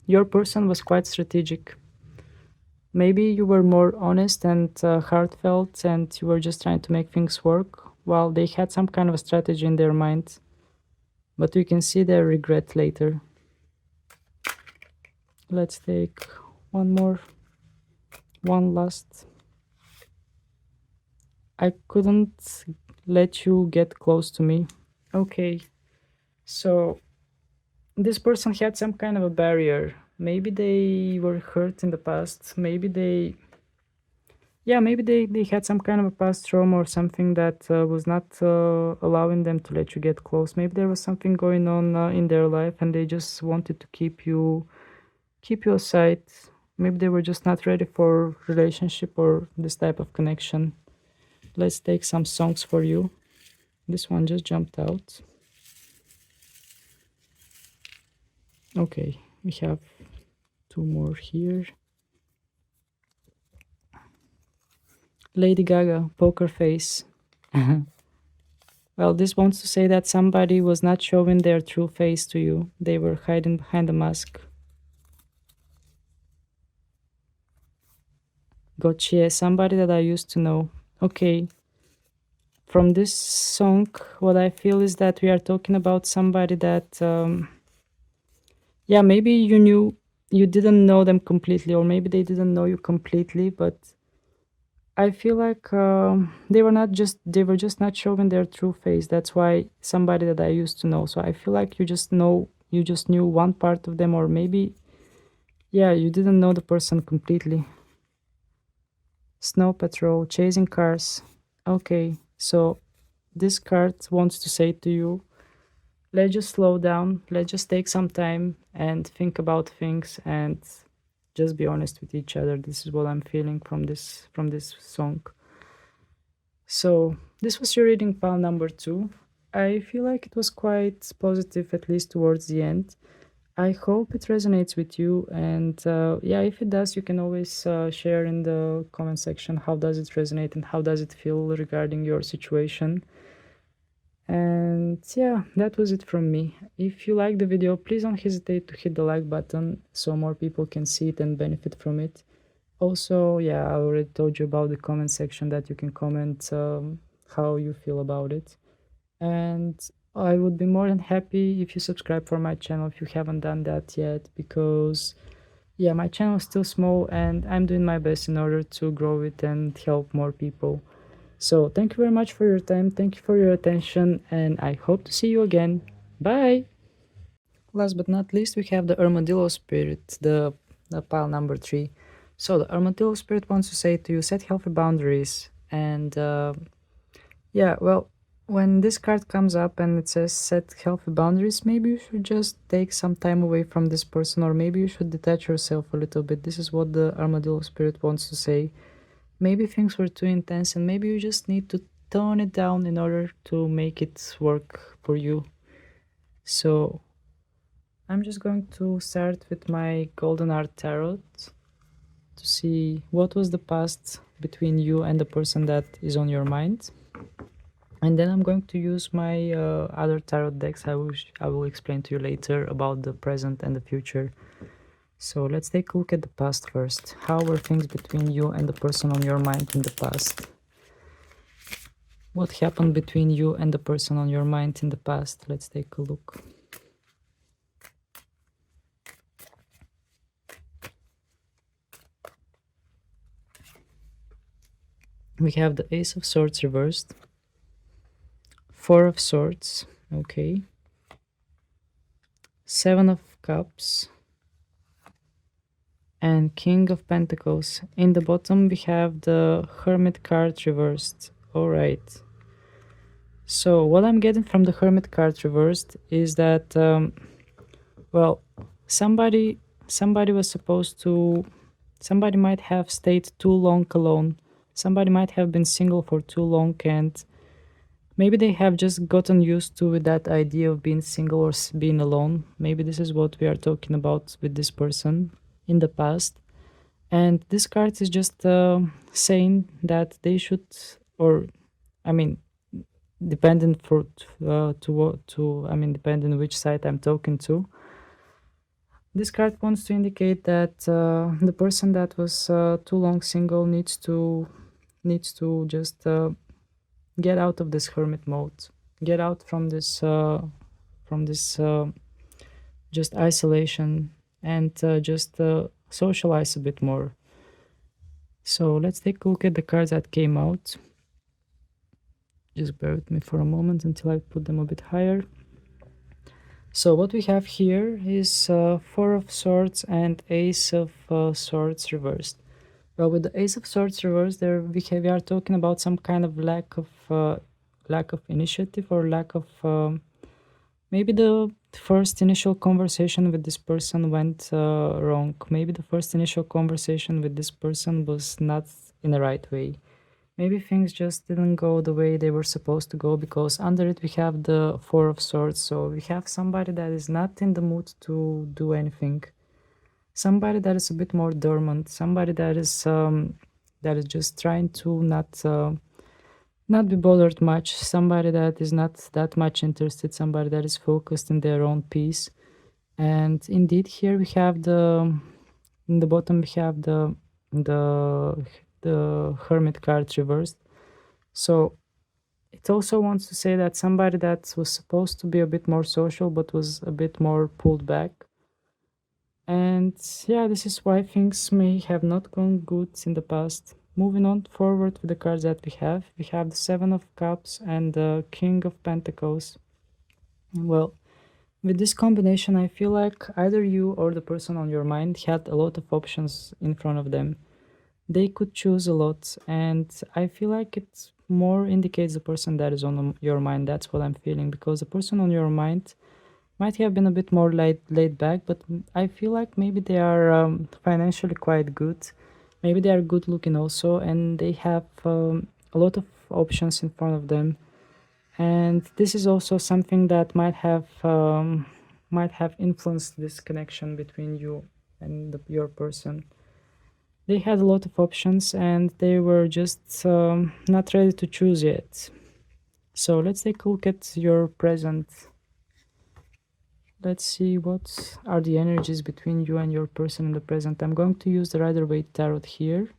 your person was quite strategic. Maybe you were more honest and heartfelt, and you were just trying to make things work. well, they had some kind of a strategy in their mind, but you can see their regret later. Let's take one more, one last. I couldn't let you get close to me. Okay, so this person had some kind of a barrier. Maybe they were hurt in the past. Maybe they, yeah, maybe they had some kind of a past trauma or something that was not allowing them to let you get close. Maybe there was something going on in their life and they just wanted to keep you aside. Maybe they were just not ready for relationship or this type of connection. Let's take some songs for you. This one just jumped out. Okay, we have two more here. Lady Gaga, Poker Face. Well, this wants to say that somebody was not showing their true face to you. They were hiding behind a mask. Gotcha, somebody that I used to know. Okay. From this song, what I feel is that we are talking about somebody that, yeah, maybe you didn't know them completely, or maybe they didn't know you completely, but I feel like they were just not showing their true face. That's why somebody that I used to know. So I feel like you just knew one part of them, or maybe, yeah, you didn't know the person completely. Snow Patrol, chasing cars. Okay, so this card wants to say to you, let's just slow down, let's just take some time and think about things and just be honest with each other. This is what I'm feeling from this song. So this was your reading pile number 2. I feel like it was quite positive, at least towards the end. I hope it resonates with you, and yeah, if it does, you can always share in the comment section how does it resonate and how does it feel regarding your situation. And yeah, that was it from me. If you like the video, please don't hesitate to hit the like button so more people can see it and benefit from it. Also, yeah, I already told you about the comment section that you can comment how you feel about it. And I would be more than happy if you subscribe for my channel if you haven't done that yet, because yeah, my channel is still small and I'm doing my best in order to grow it and help more people. So thank you very much for your time, thank you for your attention, and I hope to see you again. Bye! Last but not least, we have the Armadillo Spirit, the pile number 3. So the Armadillo Spirit wants to say to you, set healthy boundaries. And yeah, well, when this card comes up and it says set healthy boundaries, maybe you should just take some time away from this person, or maybe you should detach yourself a little bit. This is what the Armadillo Spirit wants to say. Maybe things were too intense and maybe you just need to tone it down in order to make it work for you. So I'm just going to start with my Golden Art Tarot to see what was the past between you and the person that is on your mind. And then I'm going to use my other tarot decks. I will explain to you later about the present and the future. So let's take a look at the past first. How were things between you and the person on your mind in the past? What happened between you and the person on your mind in the past? Let's take a look. We have the Ace of Swords reversed, Four of Swords, okay, Seven of Cups, and King of Pentacles. In the bottom we have the Hermit card reversed. Alright, so what I'm getting from the Hermit card reversed is that well, somebody was supposed to, somebody might have stayed too long alone, somebody might have been single for too long, and maybe they have just gotten used to that idea of being single or being alone. Maybe this is what we are talking about with this person in the past. And this card is just saying that they should, or I mean, depending depending which side I'm talking to. This card wants to indicate that the person that was too long single needs to just get out of this hermit mode, get out from this just isolation, and just socialize a bit more. So let's take a look at the cards that came out. Just bear with me for a moment until I put them a bit higher. So what we have here is Four of Swords and Ace of Swords reversed. Well, with the Ace of Swords reversed, we are talking about some kind of lack of initiative, or lack of maybe the first initial conversation with this person went wrong. Maybe the first initial conversation with this person was not in the right way. Maybe things just didn't go the way they were supposed to go, because under it we have the Four of Swords. So we have somebody that is not in the mood to do anything. Somebody that is a bit more dormant. Somebody that is just trying to not be bothered much. Somebody that is not that much interested. Somebody that is focused in their own peace. And indeed, here we have in the bottom we have the the Hermit card reversed. So it also wants to say that somebody that was supposed to be a bit more social but was a bit more pulled back. And yeah, this is why things may have not gone good in the past. Moving on forward with the cards that we have the Seven of Cups and the King of Pentacles. Well, with this combination, I feel like either you or the person on your mind had a lot of options in front of them. They could choose a lot, and I feel like it more indicates the person that is on your mind. That's what I'm feeling, because the person on your mind might have been a bit more laid back, but I feel like maybe they are financially quite good. Maybe they are good looking also, and they have a lot of options in front of them. And this is also something that might have influenced this connection between you and your person. They had a lot of options and they were just not ready to choose yet. So let's take a look at your present. Let's see what are the energies between you and your person in the present. I'm going to use the Rider-Waite Tarot here.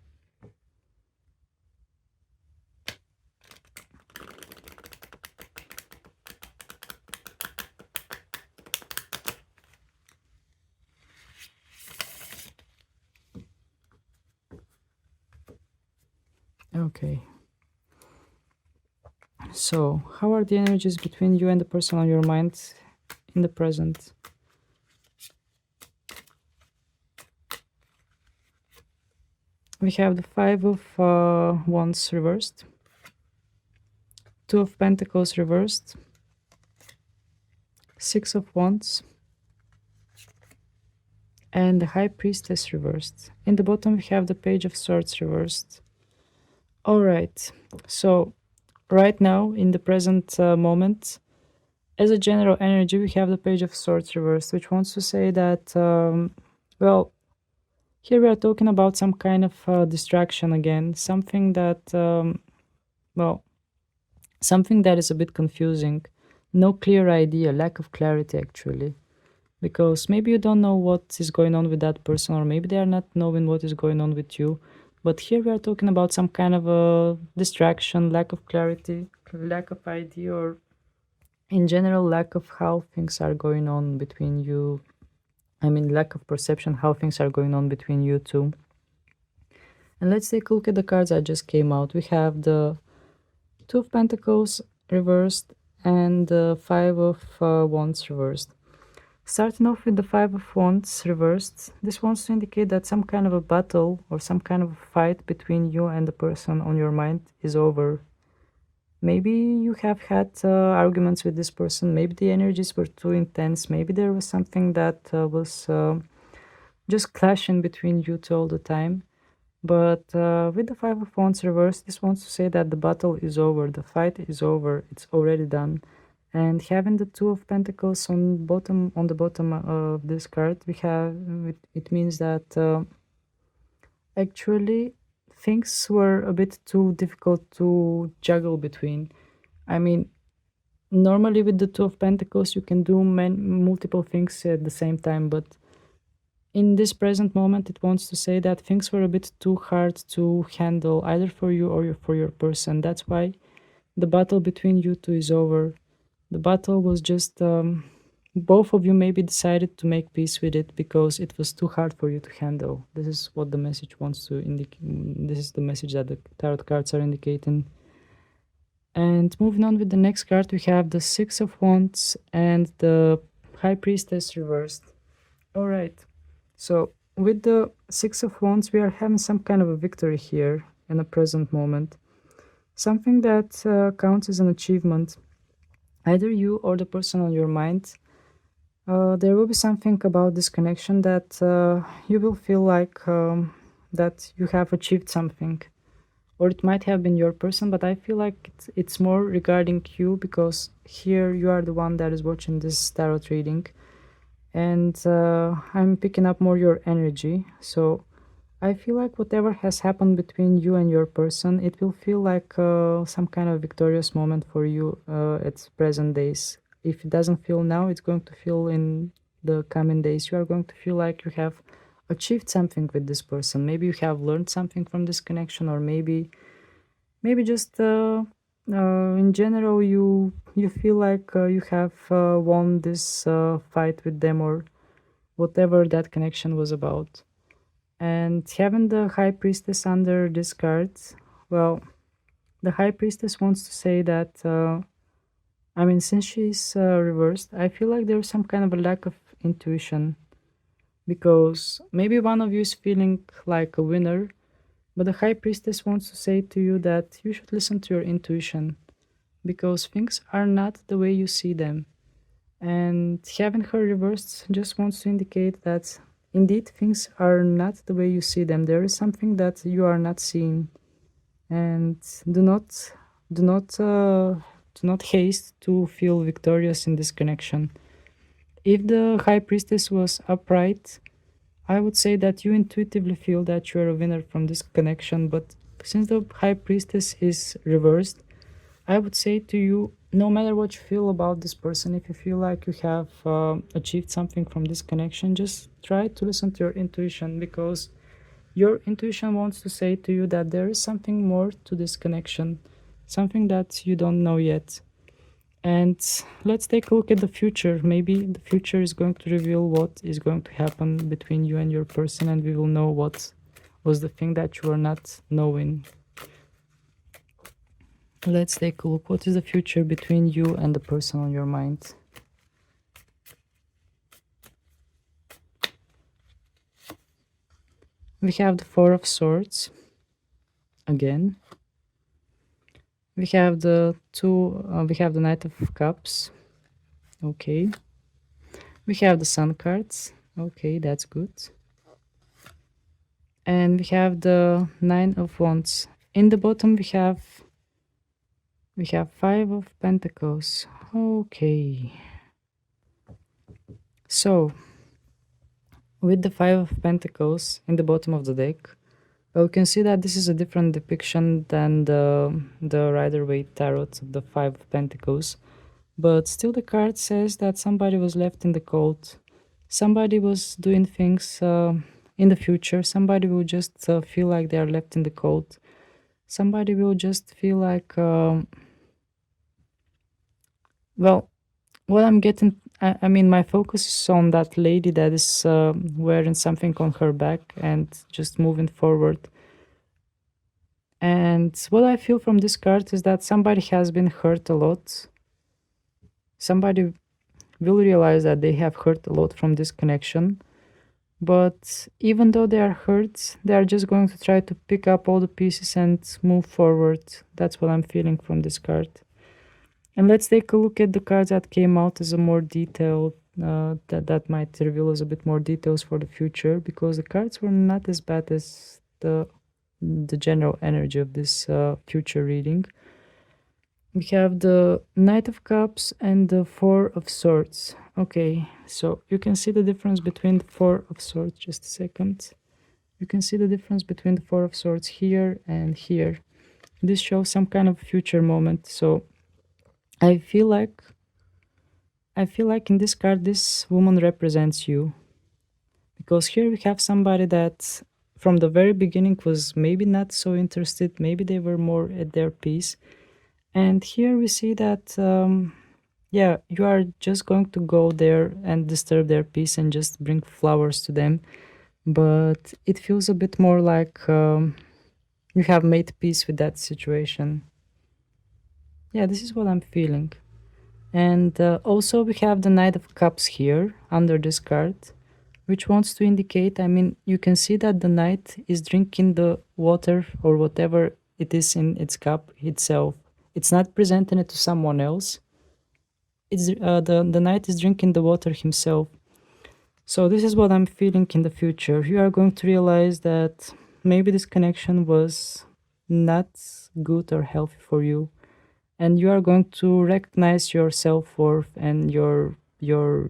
Okay. So, how are the energies between you and the person on your mind in the present? We have the Five of Wands reversed, Two of Pentacles reversed, Six of Wands, and the High Priestess reversed. In the bottom we have the Page of Swords reversed. Alright, so right now in the present moment, as a general energy, we have the Page of Swords reversed, which wants to say that, well, here we are talking about some kind of distraction again, something that, well, something that is a bit confusing, no clear idea, lack of clarity actually. Because maybe you don't know what is going on with that person, or maybe they are not knowing what is going on with you. But here we are talking about some kind of a distraction, lack of clarity, lack of idea, or in general, lack of how things are going on between you. I mean, lack of perception, how things are going on between you two. And let's take a look at the cards that just came out. We have the Two of Pentacles reversed and the Five of Wands reversed. Starting off with the Five of Wands reversed, this wants to indicate that some kind of a battle or some kind of a fight between you and the person on your mind is over. Maybe you have had arguments with this person, maybe the energies were too intense, maybe there was something that was just clashing between you two all the time. But with the Five of Wands reversed, this wants to say that the battle is over, the fight is over, it's already done. And having the Two of Pentacles on the bottom of this card, we have it means that actually things were a bit too difficult to juggle between. I mean, normally with the Two of Pentacles you can do multiple things at the same time, but in this present moment it wants to say that things were a bit too hard to handle either for you or for your person. That's why The battle between you two is over. The battle was just both of you maybe decided to make peace with it because it was too hard for you to handle. This is what the message wants to indicate. This is the message that the tarot cards are indicating. And moving on with the next card, we have the Six of Wands and the High Priestess reversed. All right. So with the Six of Wands, we are having some kind of a victory here in a present moment. Something that counts as an achievement. Either you or the person on your mind. There will be something about this connection that you will feel like that you have achieved something. Or it might have been your person, but I feel like it's more regarding you because here you are the one that is watching this tarot reading. And I'm picking up more your energy. So I feel like whatever has happened between you and your person, it will feel like some kind of victorious moment for you at present days. If it doesn't feel now, it's going to feel in the coming days. You are going to feel like you have achieved something with this person. Maybe you have learned something from this connection, or maybe just in general you feel like you have won this fight with them, or whatever that connection was about. And having the High Priestess under this card, well, the High Priestess wants to say that, I mean, since she's reversed, I feel like there's some kind of a lack of intuition. Because maybe one of you is feeling like a winner, but the High Priestess wants to say to you that you should listen to your intuition. Because things are not the way you see them. And having her reversed just wants to indicate that indeed things are not the way you see them. There is something that you are not seeing. And do not do not haste to feel victorious in this connection. If the High Priestess was upright, I would say that you intuitively feel that you are a winner from this connection, but since the High Priestess is reversed, I would say to you, no matter what you feel about this person, if you feel like you have achieved something from this connection, just try to listen to your intuition, because your intuition wants to say to you that there is something more to this connection, something that you don't know yet. And let's take a look at the future. Maybe the future is going to reveal what is going to happen between you and your person, and we will know what was the thing that you were not knowing. Let's take a look. What is the future between you and the person on your mind? We have the Four of Swords again. We have the Knight of Cups. Okay. We have the Sun cards. Okay, that's good. And we have the Nine of Wands. In the bottom we have Five of Pentacles. Okay. So with the Five of Pentacles in the bottom of the deck, well, you can see that this is a different depiction than the Rider-Waite Tarot of the Five of Pentacles. But still the card says that somebody was left in the cold. Somebody was doing things in the future. Somebody will just feel like they are left in the cold. Somebody will just feel like... well, what I'm getting... I mean, my focus is on that lady that is wearing something on her back and just moving forward. And what I feel from this card is that somebody has been hurt a lot. Somebody will realize that they have hurt a lot from this connection. But even though they are hurt, they are just going to try to pick up all the pieces and move forward. That's what I'm feeling from this card. And let's take a look at the cards that came out as a more detailed, that might reveal us a bit more details for the future, because the cards were not as bad as the general energy of this future reading. We have the Knight of Cups and the Four of Swords. Okay, so you can see the difference between the Four of Swords. Just a second. You can see the difference between the Four of Swords here and here. This shows some kind of future moment. So I feel like in this card, this woman represents you. Because here we have somebody that from the very beginning was maybe not so interested. Maybe they were more at their peace. And here we see that, yeah, you are just going to go there and disturb their peace and just bring flowers to them. But it feels a bit more like you have made peace with that situation. Yeah, this is what I'm feeling. And also, we have the Knight of Cups here under this card, which wants to indicate, I mean, you can see that the knight is drinking the water or whatever it is in its cup itself. It's not presenting it to someone else. It's the knight is drinking the water himself. So this is what I'm feeling in the future. You are going to realize that maybe this connection was not good or healthy for you, and you are going to recognize your self-worth and your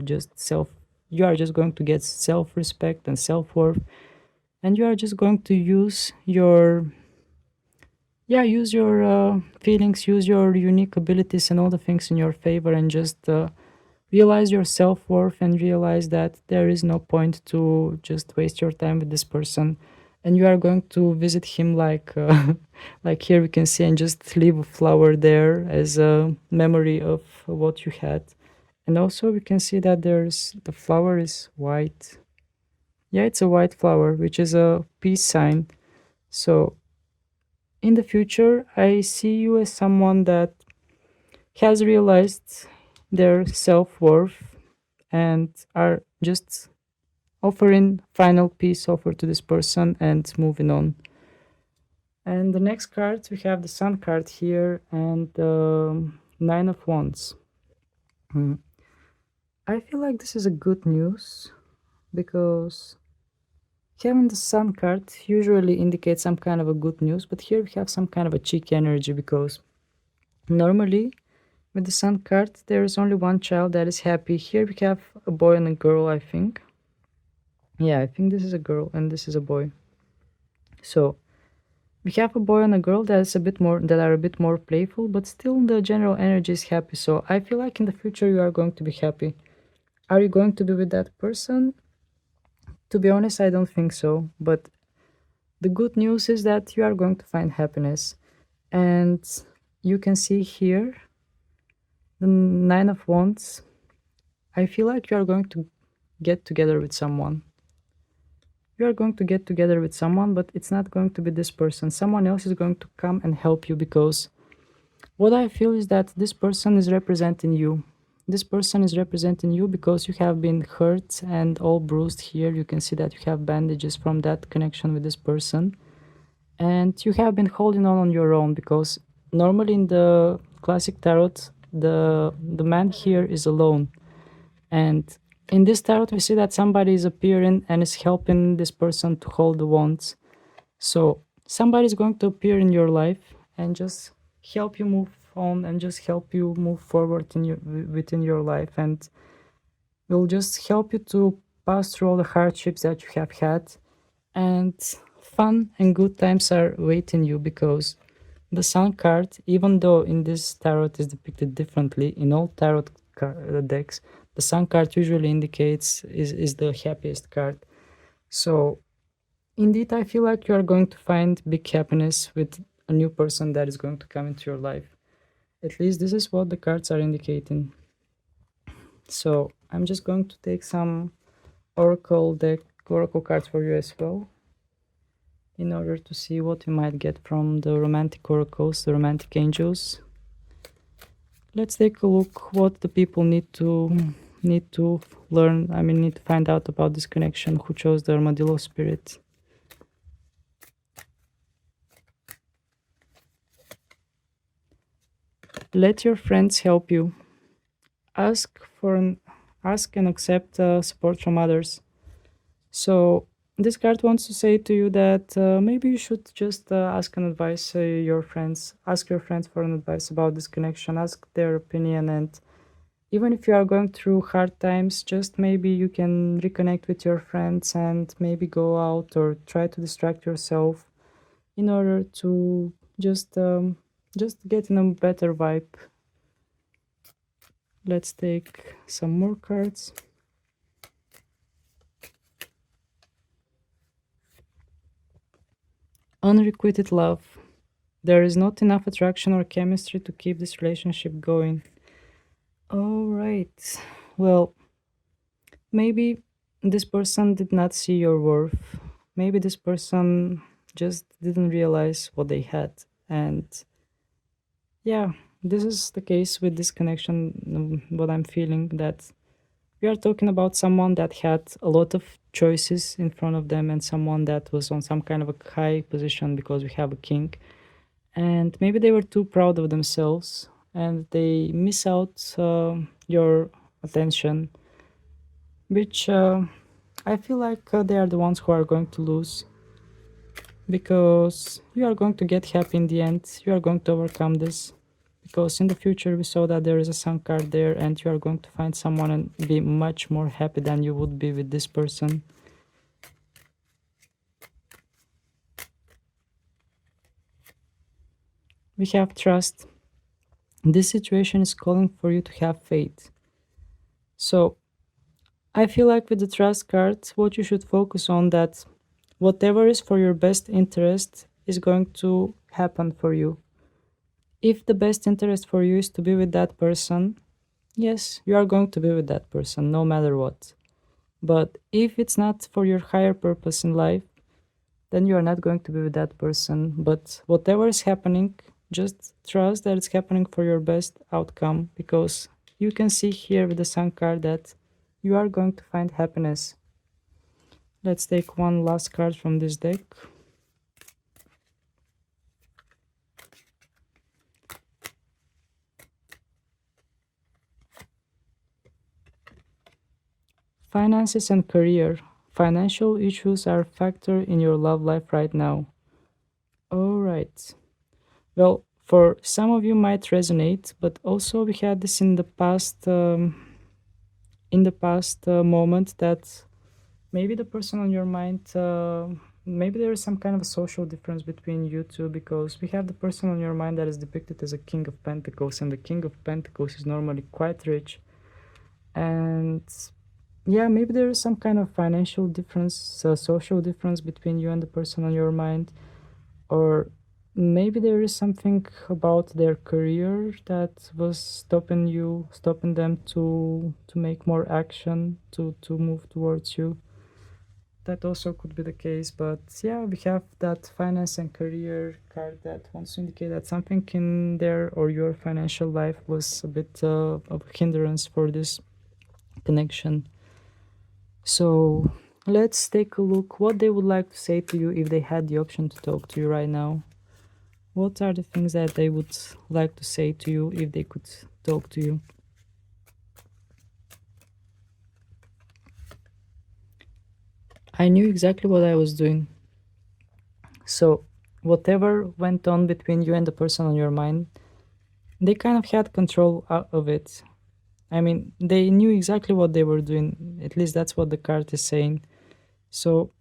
just self. You are just going to get self-respect and self-worth, and you are just going to use your, yeah, use your feelings, use your unique abilities and all the things in your favor, and just realize your self-worth and realize that there is no point to just waste your time with this person, and you are going to visit him like like here we can see, and just leave a flower there as a memory of what you had. And also we can see that there's the flower is white. Yeah, it's a white flower, which is a peace sign. So in the future, I see you as someone that has realized their self-worth and are just offering final peace offer to this person and moving on. And the next card, we have the Sun card here and the Nine of Wands. Hmm. I feel like this is a good news because having the Sun card usually indicates some kind of a good news, but here we have some kind of a cheeky energy because normally with the Sun card there is only one child that is happy. Here we have a boy and a girl, I think. Yeah, I think this is a girl and this is a boy. So we have a boy and a girl that is a bit more that are a bit more playful, but still the general energy is happy. So I feel like in the future you are going to be happy. Are you going to be with that person? To be honest, I don't think so. But the good news is that you are going to find happiness. And you can see here the Nine of Wands. I feel like you are going to get together with someone. You are going to get together with someone, but it's not going to be this person. Someone else is going to come and help you because what I feel is that this person is representing you. This person is representing you because you have been hurt and all bruised here. You can see that you have bandages from that connection with this person. And you have been holding on your own because normally in the classic tarot, the man here is alone. And in this tarot, we see that somebody is appearing and is helping this person to hold the wands. So somebody is going to appear in your life and just help you move on and just help you move forward in your within your life, and will just help you to pass through all the hardships that you have had, and fun and good times are waiting you because the Sun card, even though in this tarot is depicted differently in all tarot decks, the Sun card usually indicates is the happiest card. So indeed, I feel like you are going to find big happiness with a new person that is going to come into your life. At least this is what the cards are indicating. So I'm just going to take some oracle cards for you as well, in order to see what you might get from the romantic oracles, the romantic angels. Let's take a look what the people need to learn. I mean, need to find out about this connection. Who chose the Armadillo spirit? Let your friends help you. Ask for an ask and accept support from others. So this card wants to say to you that maybe you should just ask an advice. Ask your friends for an advice about this connection. Ask their opinion, and even if you are going through hard times, just maybe you can reconnect with your friends and maybe go out or try to distract yourself in order to just get in a better vibe. Let's take some more cards. Unrequited love. There is not enough attraction or chemistry to keep this relationship going. All right. Well, maybe this person did not see your worth. Maybe this person just didn't realize what they had. And yeah, this is the case with this connection. What I'm feeling that we are talking about someone that had a lot of choices in front of them and someone that was on some kind of a high position because we have a king. And maybe they were too proud of themselves and they miss out your attention, which I feel like they are the ones who are going to lose because you are going to get happy in the end. You are going to overcome this because in the future we saw that there is a sun card there and you are going to find someone and be much more happy than you would be with this person. We have trust. This situation is calling for you to have faith. So I feel like with the trust card, what you should focus on that whatever is for your best interest is going to happen for you. If the best interest for you is to be with that person, yes, you are going to be with that person no matter what. But if it's not for your higher purpose in life, then you are not going to be with that person. But whatever is happening, just trust that it's happening for your best outcome because you can see here with the sun card that you are going to find happiness. Let's take one last card from this deck. Finances and career. Financial issues are a factor in your love life right now. All right. Well, for some of you might resonate, but also we had this in the past moment that maybe the person on your mind maybe there is some kind of a social difference between you two because we have the person on your mind that is depicted as a king of pentacles and the king of pentacles is normally quite rich and yeah, maybe there is some kind of financial difference, social difference between you and the person on your mind, or maybe there is something about their career that was stopping them to make more action, to move towards you. That also could be the case, but yeah, we have that finance and career card that wants to indicate that something in their or your financial life was a bit of a hindrance for this connection. So let's take a look what they would like to say to you if they had the option to talk to you right now. What are the things that they would like to say to you if they could talk to you? I knew exactly what I was doing. So whatever went on between you and the person on your mind, they kind of had control out of it. I mean, they knew exactly what they were doing. At least that's what the card is saying. So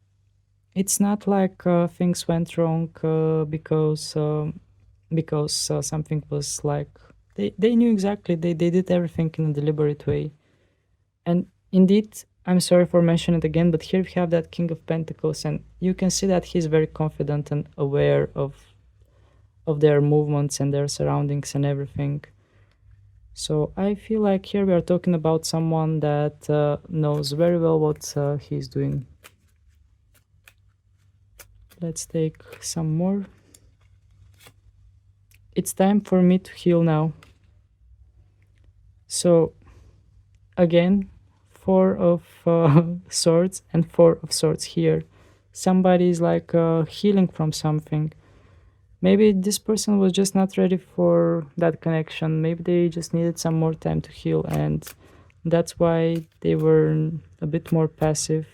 it's not like things went wrong because something was like they knew exactly they did everything in a deliberate way. And indeed, I'm sorry for mentioning it again, but here we have that King of Pentacles, and you can see that he's very confident and aware of their movements and their surroundings and everything. So I feel like here we are talking about someone that knows very well what he's doing. Let's take some more. It's time for me to heal now. So again, four of swords and four of swords here. Somebody is like healing from something. Maybe this person was just not ready for that connection. Maybe they just needed some more time to heal, and that's why they were a bit more passive.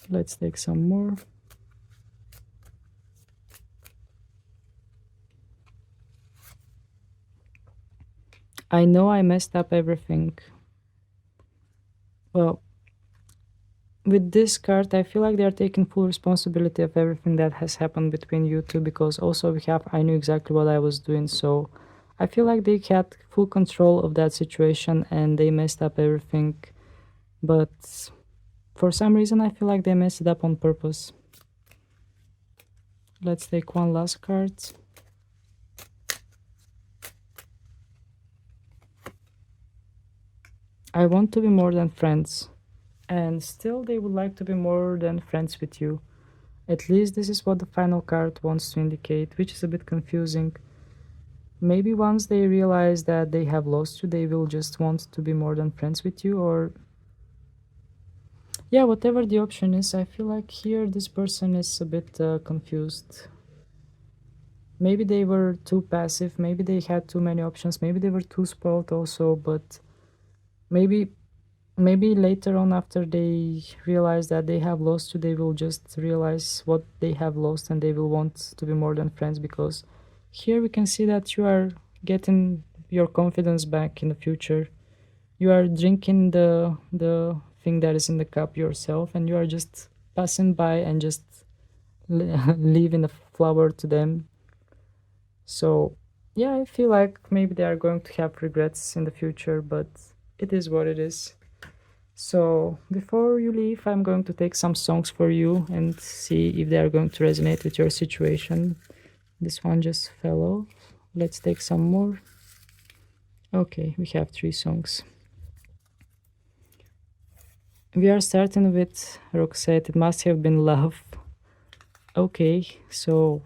Let's take some more. I know I messed up everything. Well, with this card, I feel like they're taking full responsibility of everything that has happened between you two because also we have I knew exactly what I was doing. So I feel like they had full control of that situation and they messed up everything. But for some reason, I feel like they messed it up on purpose. Let's take one last card. I want to be more than friends. And still they would like to be more than friends with you. At least this is what the final card wants to indicate, which is a bit confusing. Maybe once they realize that they have lost you, they will just want to be more than friends with you, or yeah, whatever the option is. I feel like here this person is a bit confused. Maybe they were too passive, maybe they had too many options, maybe they were too spoiled also, but maybe later on, after they realize that they have lost you, they will just realize what they have lost and they will want to be more than friends, because here we can see that you are getting your confidence back in the future. You are drinking the thing that is in the cup yourself, and you are just passing by and just leaving a flower to them. So yeah, I feel like maybe they are going to have regrets in the future, but it is what it is. So before you leave, I'm going to take some songs for you and see if they are going to resonate with your situation. This one just fell off. Let's take some more. Okay, we have 3 songs. We are starting with Roxette, It Must Have Been Love. Okay, so,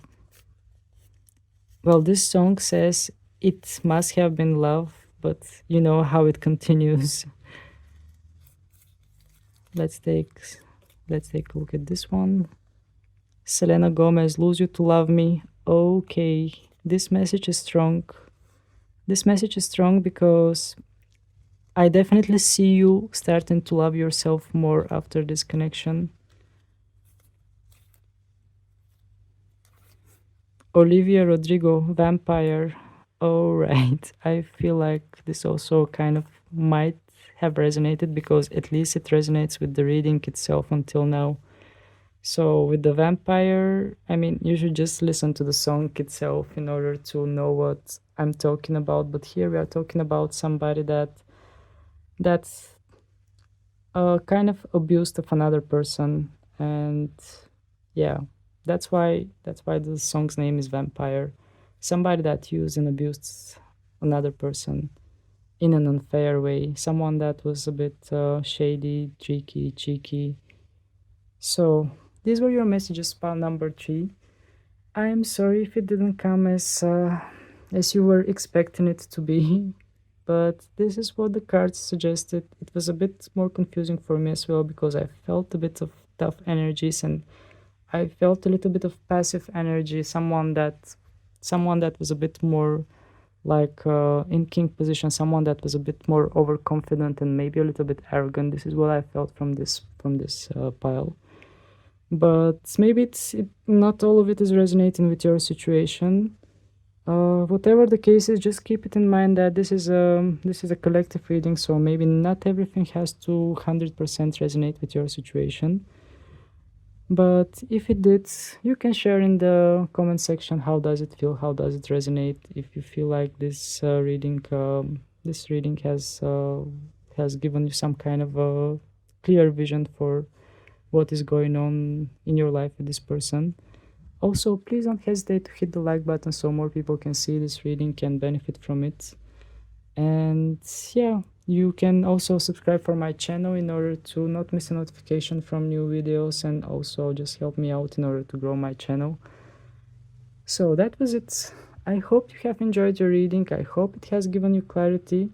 well, this song says it must have been love, but you know how it continues. let's take let's take a look at this one. Selena Gomez, Lose You to Love Me. Okay, this message is strong. This message is strong because I definitely see you starting to love yourself more after this connection. Olivia Rodrigo, Vampire. All right. I feel like this also kind of might have resonated, because at least it resonates with the reading itself until now. So with the vampire, I mean, you should just listen to the song itself in order to know what I'm talking about. But here we are talking about somebody that's kind of abused of another person, and yeah, that's why the song's name is Vampire. Somebody that used and abused another person in an unfair way, someone that was a bit shady, tricky, cheeky. So these were your messages, pal number 3. I am sorry if it didn't come as you were expecting it to be, but this is what the cards suggested. It was a bit more confusing for me as well, because I felt a bit of tough energies, and I felt a little bit of passive energy, someone that was a bit more like in king position, someone that was a bit more overconfident and maybe a little bit arrogant. This is what I felt from this pile. But maybe not all of it is resonating with your situation. Whatever the case is, just keep it in mind that this is a collective reading, so maybe not everything has to 100% resonate with your situation. But if it did, you can share in the comment section how does it feel, how does it resonate. If you feel like this reading has given you some kind of a clear vision for what is going on in your life with this person. Also, please don't hesitate to hit the like button so more people can see this reading, can benefit from it. And yeah, you can also subscribe for my channel in order to not miss a notification from new videos, and also just help me out in order to grow my channel. So that was it. I hope you have enjoyed your reading. I hope it has given you clarity,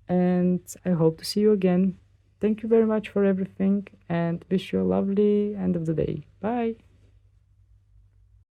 and I hope to see you again. Thank you very much for everything, and wish you a lovely end of the day. Bye.